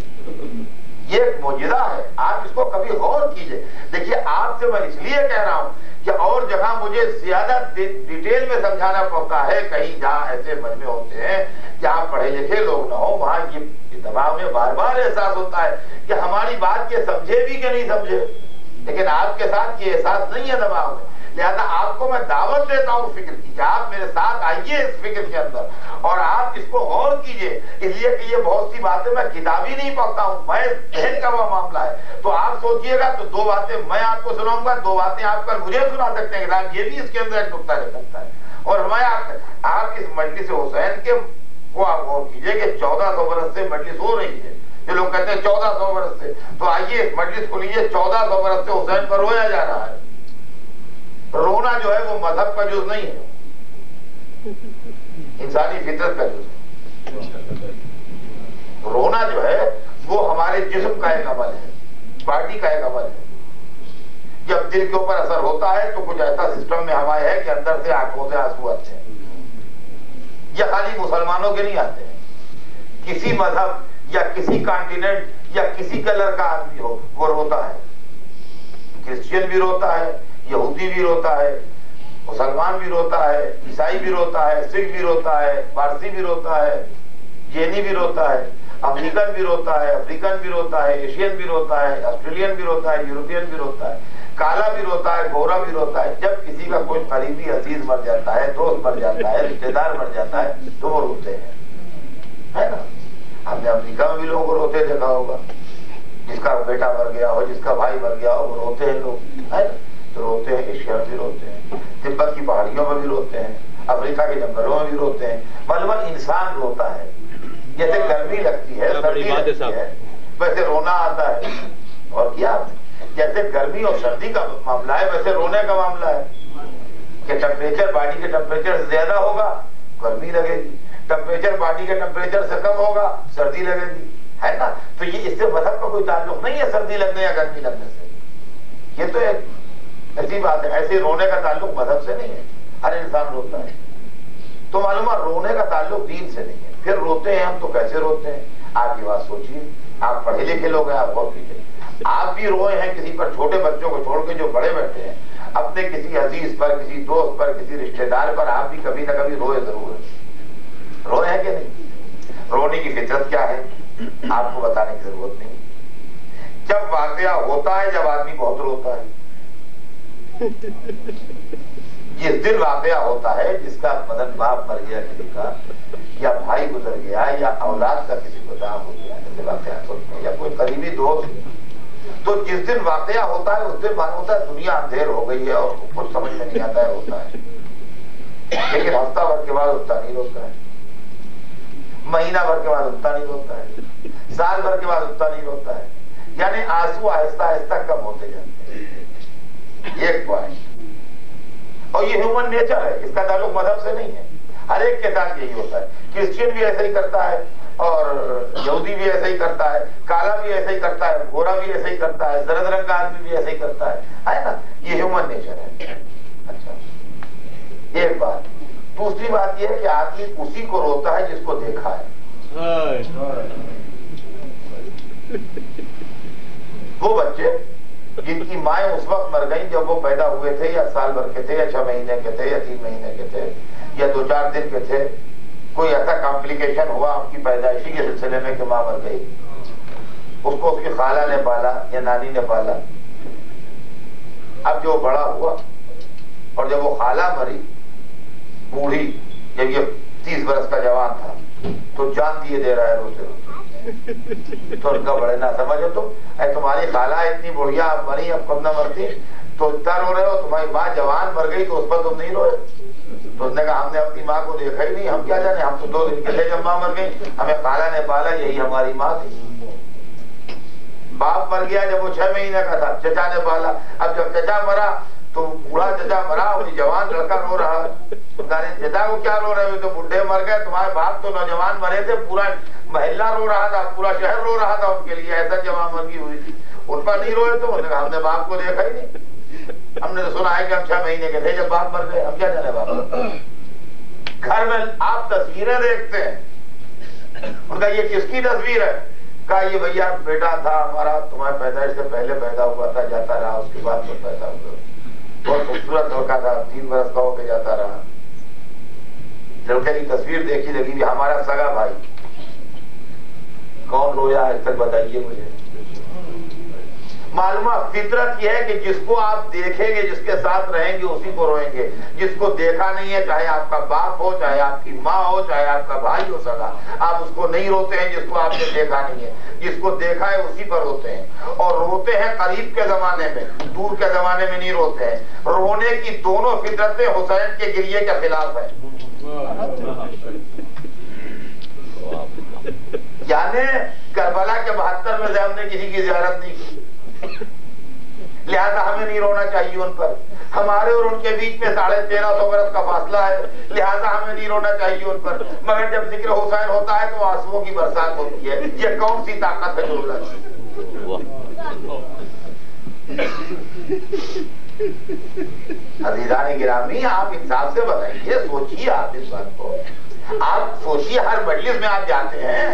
یہ ایک معجزہ ہے۔ آپ اس کو کبھی غور کیجئے۔ دیکھیے آپ سے میں اس لیے کہہ رہا ہوں کہ اور جگہ مجھے زیادہ ڈیٹیل میں سمجھانا پڑتا ہے، کہیں جہاں ایسے مجمع ہوتے ہیں جہاں پڑھے لکھے لوگ نہ ہوں، وہاں یہ دماغ میں بار بار احساس ہوتا ہے کہ ہماری بات کے سمجھے بھی کہ نہیں سمجھے، لیکن آپ کے ساتھ یہ احساس نہیں ہے دماغ میں، لہذا آپ کو میں دعوت دیتا ہوں فکر کی کہ آپ میرے ساتھ آئیے اس فکر کے اندر اور آپ اس کو غور کیجئے، اس لیے کہ یہ بہت سی باتیں میں کتابی نہیں پڑھتا ہوں، میں ذہن کا وہ معاملہ ہے. تو آپ سوچئے گا تو دو باتیں میں آپ کو سناؤں گا، دو باتیں آپ کل مجھے سنا سکتے ہیں کہ صاحب یہ بھی اس کے اندر ایک نقطہ نکلتا ہے. اور میں آپ اس مجلس حسین کے وہ آپ غور کیجئے کہ 1400 برس سے مجلس ہو رہی ہے. یہ لوگ کہتے ہیں 1400 برس سے، تو آئیے اس مجلس کو لیجئے، 1400 برس سے حسین پر رویا جا رہا ہے. رونا جو ہے وہ مذہب کا جز نہیں ہے، انسانی فطرت کا جز ہے. رونا جو ہے وہ ہمارے جسم کا ایک عمل ہے، باڈی کا ایک عمل ہے. جب دل کے اوپر اثر ہوتا ہے تو کچھ ایسا سسٹم میں ہمارے ہے کہ اندر سے آنکھوں سے آنسو آتے ہیں. یہ خالی مسلمانوں کے نہیں آتے ہیں، کسی مذہب یا کسی کانٹیننٹ یا کسی کلر کا آدمی ہو وہ روتا ہے. کرسچین بھی روتا ہے، یہودی بھی روتا ہے، مسلمان بھی روتا ہے، عیسائی بھی روتا ہے، سکھ بھی روتا ہے، پارسی بھی روتا ہے، جینی بھی روتا ہے، امریکن بھی روتا ہے، افریقن بھی روتا ہے، ایشین بھی روتا ہے، آسٹریلین بھی روتا ہے، یورپین بھی روتا ہے، کالا بھی روتا ہے، گورا بھی روتا ہے. جب کسی کا کوئی قریبی عزیز مر جاتا ہے، دوست مر جاتا ہے، رشتے دار مر جاتا ہے تو وہ روتے ہیں، ہے نا. ہم نے امریکہ میں بھی لوگوں کو روتے دیکھا ہوگا، جس کا بیٹا مر گیا ہو، جس کا بھائی مر گیا ہو، وہ روتے ہیں لوگ، ہے نا. تو روتے ہیں، ایشیا میں بھی روتے ہیں، تبت کی پہاڑیوں میں بھی روتے ہیں، افریقہ کے جنگلوں میں بھی روتے ہیں. مطلب انسان روتا ہے. جیسے گرمی لگتی ہے، سردی لگتی ہے، ویسے رونا آتا ہے. اور کیا جیسے گرمی اور سردی کا معاملہ ہے ویسے رونے کا معاملہ ہے کہ ٹیمپریچر باڈی کے ٹیمپریچر سے زیادہ ہوگا گرمی لگے گی، ٹیمپریچر باڈی کے ٹیمپریچر سے کم ہوگا سردی لگے گی، ہے نا. تو یہ اس سے مذہب کا کوئی تعلق نہیں ہے سردی لگنے یا گرمی لگنے سے. یہ تو ایک ایسی بات ہے. ایسے رونے کا تعلق مذہب سے نہیں ہے، ہر انسان روتا ہے. تو معلوم ہے رونے کا تعلق دین سے نہیں ہے. پھر روتے ہیں ہم تو کیسے روتے ہیں؟ آپ یہ بات سوچیے. آپ پڑھے لکھے لوگ ہیں، آپ غور کیجیے. آپ بھی روئے ہیں کسی پر، چھوٹے بچوں کو چھوڑ کے جو بڑے بیٹھے ہیں، اپنے کسی عزیز پر، کسی دوست پر، کسی رشتہ دار پر آپ بھی کبھی نہ کبھی روئے ضرور ہیں. روئے ہیں کہ نہیں؟ رونے کی فطرت کیا ہے آپ کو بتانے کی ضرورت نہیں. جب واقعہ ہوتا ہے، جب آدمی بہت روتا ہے. جس دن واقعہ ہوتا ہے، جس کا مدن باپ مر گیا کسی کا، یا بھائی گزر گیا، یا اولاد کا کسی کو داغ ہو گیا، جیسے واقعات ہوتے ہیں، یا کوئی قریبی دوست، تو جس دن واقعہ ہوتا ہے اس دن معلوم ہوتا ہے دنیا اندھیر ہو گئی ہے اور کچھ سمجھ میں نہیں آتا ہے، ہوتا ہے. لیکن ہفتہ بھر کے بعد اتنا نہیں روتا ہے، مہینہ بھر کے بعد اتنا نہیں روتا ہے، سال بھر کے بعد اتنا نہیں روتا ہے. یعنی آنسو آہستہ آہستہ کم ہوتے جاتے ہیں. ایک پوائنٹ. اور یہ ہیومن نیچر ہے، اس کا تعلق مذہب سے نہیں ہے. ہر ایک کے ساتھ یہی ہوتا ہے. کرسچین بھی ایسا ہی کرتا ہے، اور یہودی بھی ایسا ہی کرتا ہے، کالا بھی ایسا ہی کرتا ہے، گورا بھی ایسا ہی کرتا ہے، زرد رنگ کا آدمی بھی ایسا ہی کرتا ہے نا. یہ ہیومن نیچر ہے. اچھا، ایک بات. دوسری بات یہ ہے کہ آدمی اسی کو روتا ہے جس کو دیکھا ہے. وہ بچے جن کی مائیں اس وقت مر گئیں جب وہ پیدا ہوئے تھے، یا سال بھر کے تھے، یا 6 مہینے کے تھے، یا 3 مہینے کے تھے، یا 2-4 دن کے تھے، کوئی ایسا کمپلیکیشن ہوا ان کی پیدائشی کے سلسلے میں کہ ماں مر گئی، اس کو اس کی خالہ نے پالا یا نانی نے پالا. اب جو بڑا ہوا اور جب وہ خالہ مری بوڑھی، جب یہ 30 برس کا جوان تھا، تو جان دیے دے رہا ہے روتے روتے. تو ان کا بڑے نہ سمجھو تم، اے تمہاری خالہ اتنی بڑھیا اب مری، اب کب نہ مرتی، تو اتنا رو رہے ہو. تمہاری ماں جوان مر گئی تو اس پر تم نہیں روئے. تو اس نے کہا ہم نے اپنی ماں کو دیکھا ہی نہیں، ہم کیا جانے، ہم تو 2 دن کے تھے جب ماں مر گئی، ہمیں خالہ نے پالا، یہی ہماری ماں تھی. باپ مر گیا جب وہ 6 مہینے کا تھا، چچا نے پالا. اب جب چچا مرا تو بوڑھا چچا مرا، وہ جوان لڑکا رو رہا. چچا کو کیا رو رہے ہو، تو بڈھے مر گئے، تمہارے باپ تو نوجوان مرے تھے، پورا محلہ رو رہا تھا، پورا شہر رو رہا تھا ان کے لیے، ایسا جوان مرگی ہوئی تھی. ان پر نہیں روئے تو ہم نے باپ کو دیکھا ہی نہیں. ہم نے تو سنا ہے کہ ہم 6 مہینے کے تھے جب باپ مر گئے، ہم کیا جانے باپ. گھر میں آپ تصویریں دیکھتے ہیں، ان کا یہ کس کی تصویر ہے؟ کہا یہ بھیا بیٹا تھا ہمارا، تمہاری پیدائش سے پہلے پیدا ہوا تھا، جاتا رہا، اس کے بعد تو پیدا ہوا. بہت خوبصورت لڑکا تھا، 3 برس کا ہو کے جاتا رہا. لڑکے کی تصویر دیکھی لگی بھی ہمارا سگا بھائی. کون رویا آج تک بتائیے مجھے. معلومہ فطرت یہ ہے کہ جس کو آپ دیکھیں گے، جس کے ساتھ رہیں گے، اسی کو روئیں گے. جس کو دیکھا نہیں ہے، چاہے آپ کا باپ ہو، چاہے آپ کی ماں ہو، چاہے آپ کا بھائی ہو سگا، آپ اس کو نہیں روتے ہیں جس کو آپ نے دیکھا نہیں ہے. جس کو دیکھا ہے اسی پر روتے ہیں. اور روتے ہیں قریب کے زمانے میں، دور کے زمانے میں نہیں روتے ہیں. رونے کی دونوں فطرتیں حسین کے گریے کے خلاف ہیں. یعنی کربلا کے 72 میں سے ہم نے کسی کی زیارت نہیں کی، لہذا ہمیں نہیں رونا چاہیے ان پر. ہمارے اور ان کے بیچ میں 1350 برس کا فاصلہ ہے، لہذا ہمیں نہیں رونا چاہیے ان پر. مگر جب ذکر حسین ہوتا ہے تو آنسوؤں کی برسات ہوتی ہے. یہ کون سی طاقت ہے جو عزیزان گرامی، آپ انصاف سے بتائیے، سوچیے آپ اس بات کو. آپ سوچیے، ہر مجلس میں آپ جاتے ہیں،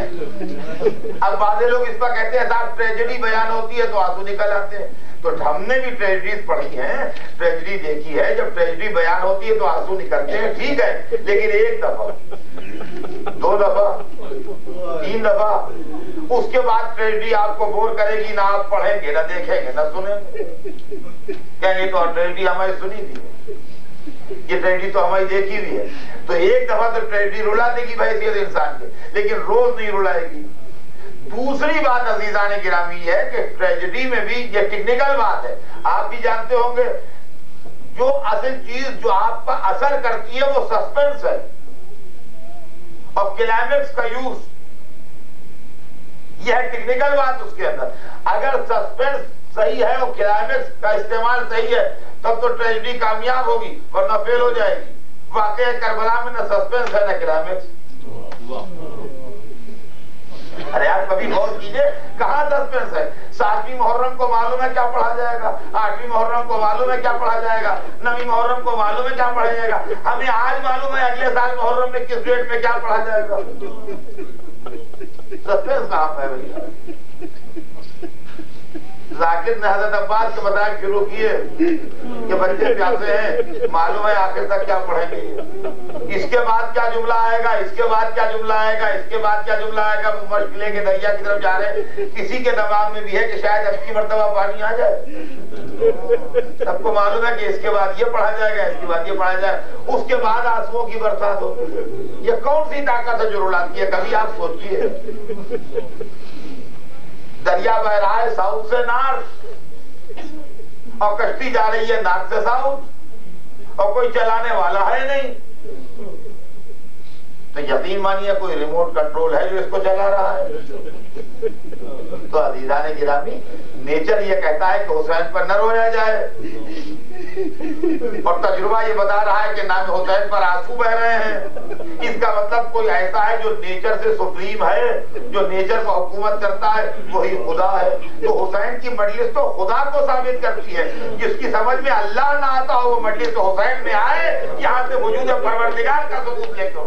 اب بعض لوگ اس پر کہتے ہیں صاحب ٹریجڈی بیان ہوتی ہے تو آنسو نکل آتے ہیں. تو ہم نے بھی ٹریجڈیز پڑھی ہیں، ٹریجڈی دیکھی ہے. جب ٹریجڈی بیان ہوتی ہے تو آنسو نکلتے ہیں، ٹھیک ہے، لیکن ایک دفعہ، 2 دفعہ، 3 دفعہ، اس کے بعد ٹریجڈی آپ کو بور کرے گی. نہ آپ پڑھیں گے، نہ دیکھیں گے، نہ سنیں گے. کہیں گے تو ٹریجڈی ہماری سنی تھی، یہ ٹریجڈی تو ہماری دیکھی ہوئی ہے. تو ایک دفعہ تو ٹریجڈی رلا دے گی بحیثیت انسان کے، لیکن روز نہیں رلائے گی. دوسری بات عزیزان گرامی ہے کہ ٹریجڈی میں بھی یہ ٹیکنیکل بات ہے. آپ بھی جانتے ہوں گے، جو اصل چیز جو آپ پر اثر کرتی ہے وہ سسپنس ہے اور کلائمیکس کا یوز. یہ ہے ٹیکنیکل بات اس کے اندر. اگر سسپنس صحیح ہے اور کلائمیکس کا استعمال صحیح ہے تب تو ٹریجڈی کامیاب ہوگی، ورنہ فیل ہو جائے گی. واقعہ کربلا میں نہ سسپنس ہے نہ کلائمیکس. ارے آپ کبھی غور کیجئے، کہاں سسپنس ہے؟ 7ویں محرم کو معلوم ہے کیا پڑھا جائے گا، 8ویں محرم کو معلوم ہے کیا پڑھا جائے گا، 9ویں محرم کو معلوم ہے کیا پڑھا جائے گا. ہمیں آج معلوم ہے اگلے سال محرم میں کس ڈیٹ میں کیا پڑھا جائے گا. سسپنس کہاں ہے بھیا؟ ذاکر نے حضرت عباس کے بتایا شروع کیے کہ بچے پیاسے ہیں، معلوم ہے آخر تک کیا پڑھیں گے. اس کے بعد کیا جملہ آئے گا، اس کے بعد کیا جملہ آئے گا، اس کے بعد کیا جملہ آئے گا. وہ مشق لے کے دریا کی طرف جا رہے ہیں. کسی کے دماغ میں بھی ہے کہ شاید 80 مرتبہ پانی آ جائے. سب کو معلوم ہے کہ اس کے بعد یہ پڑھا جائے گا، اس کے بعد یہ پڑھا جائے گا، اس کے بعد آنسوؤں کی برسات ہوتی ہے. یہ کون سی طاقت ہے جو رلاتی ہے؟ کبھی آپ سوچیے. دریا بہ رہا ہے ساؤتھ سے نارتھ اور کشتی جا رہی ہے نارتھ سے ساؤتھ اور کوئی چلانے والا ہے نہیں. تو یقین مانیے کوئی ریموٹ کنٹرول ہے جو اس کو چلا رہا ہے. تو عزیزان گرامی، نیچر یہ کہتا ہے کہ حسین پر نہ رویا جائے، اور تجربہ یہ بتا رہا ہے کہ نام حسین پر آنسو بہ رہے ہیں. اس کا مطلب کوئی ایسا ہے جو نیچر سے سپریم ہے، جو نیچر کو حکومت کرتا ہے، وہی خدا ہے. تو حسین کی مجلس تو خدا کو ثابت کرتی ہے. جس کی سمجھ میں اللہ نہ آتا ہو وہ مجلس تو حسین میں آئے، یہاں سے وجود پروردگار کا ثبوت لے کر.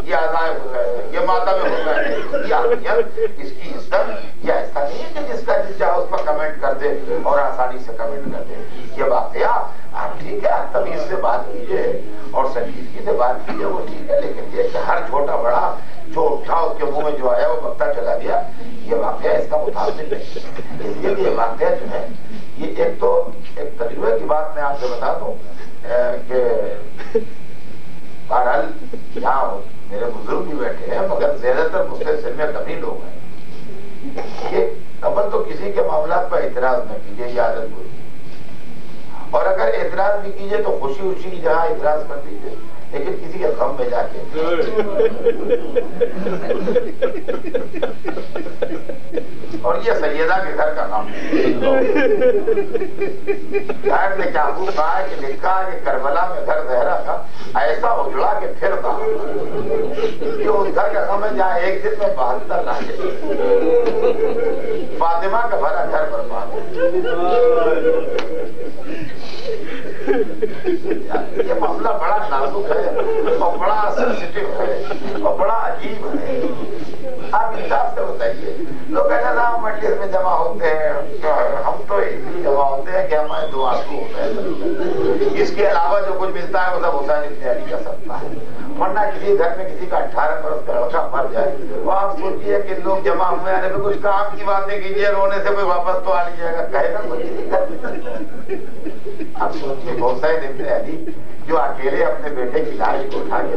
یہ عزائے حسین، یہ ماتم حسین، یہ اہمیت، اس کی عزت، یہ ایسا نہیں ہے کہ جس کا جس چاہے اس پر کمنٹ کر دے اور آسانی سے کمنٹ کر دے. یہ واقعہ آپ ٹھیک ہے، آپ تمیز سے بات کیجئے اور سنجیدگی سے بات کیجئے، وہ ٹھیک ہے، لیکن یہ کہ ہر چھوٹا بڑا جو اٹھا اس کے منہ میں جو آیا وہ بکتا چلا گیا، یہ واقعہ اس کا مطابق نہیں. اس لیے یہ واقعہ جو ہے یہ ایک تجربے کی بات میں آپ سے بتا دوں کہ بہرحال یہاں میرے بزرگ بھی بیٹھے ہیں مگر زیادہ تر مجھ سے سن میں کمی لوگ ہیں کہ قبل تو کسی کے معاملات پر اعتراض نہ کیجیے، یہ عادت ہوئی. اور اگر اعتراض بھی کیجیے تو خوشی خوشی کی جہاں اعتراض کر دیجیے، لیکن کسی کے غم میں جا کے. اور یہ سیدہ کے گھر کا کام ہے. شاعر نے کیا خوب کہا ہے کہ لکھا ہے کہ کربلا میں گھر زہرا کا ایسا اجڑا کہ پھر تھا. یہ اس گھر کا غم ہے جہاں ایک دن میں 72 راتیں. فاطمہ کا بھرا گھر برباد. یہ معاملہ بڑا نازک ہے اور بڑا سینسیٹیو ہے اور بڑا عجیب ہے. آپ انصاف سے بتائیے. لوگ کہتے ہیں ہم مجلس میں جمع ہوتے ہیں, ہم تو اس لیے جمع ہوتے ہیں کہ ہمارے دعا کو ہوتا ہے, اس کے علاوہ جو کچھ ملتا ہے وہ سب حسین ابن علی کا سبتا ہے. ورنہ کسی گھر میں کسی کا 18 برس کا لڑکا مر جائے وہ آپ سوچیے کہ لوگ جمع ہوئے ہیں, پھر کچھ کام کی باتیں کیجیے, رونے سے کوئی واپس تو آ نہیں جائے گا, کہے گا کسی گھر میں. آپ سوچیے حسین ابن علی جو اکیلے اپنے بیٹے کی لاش کو اٹھا کے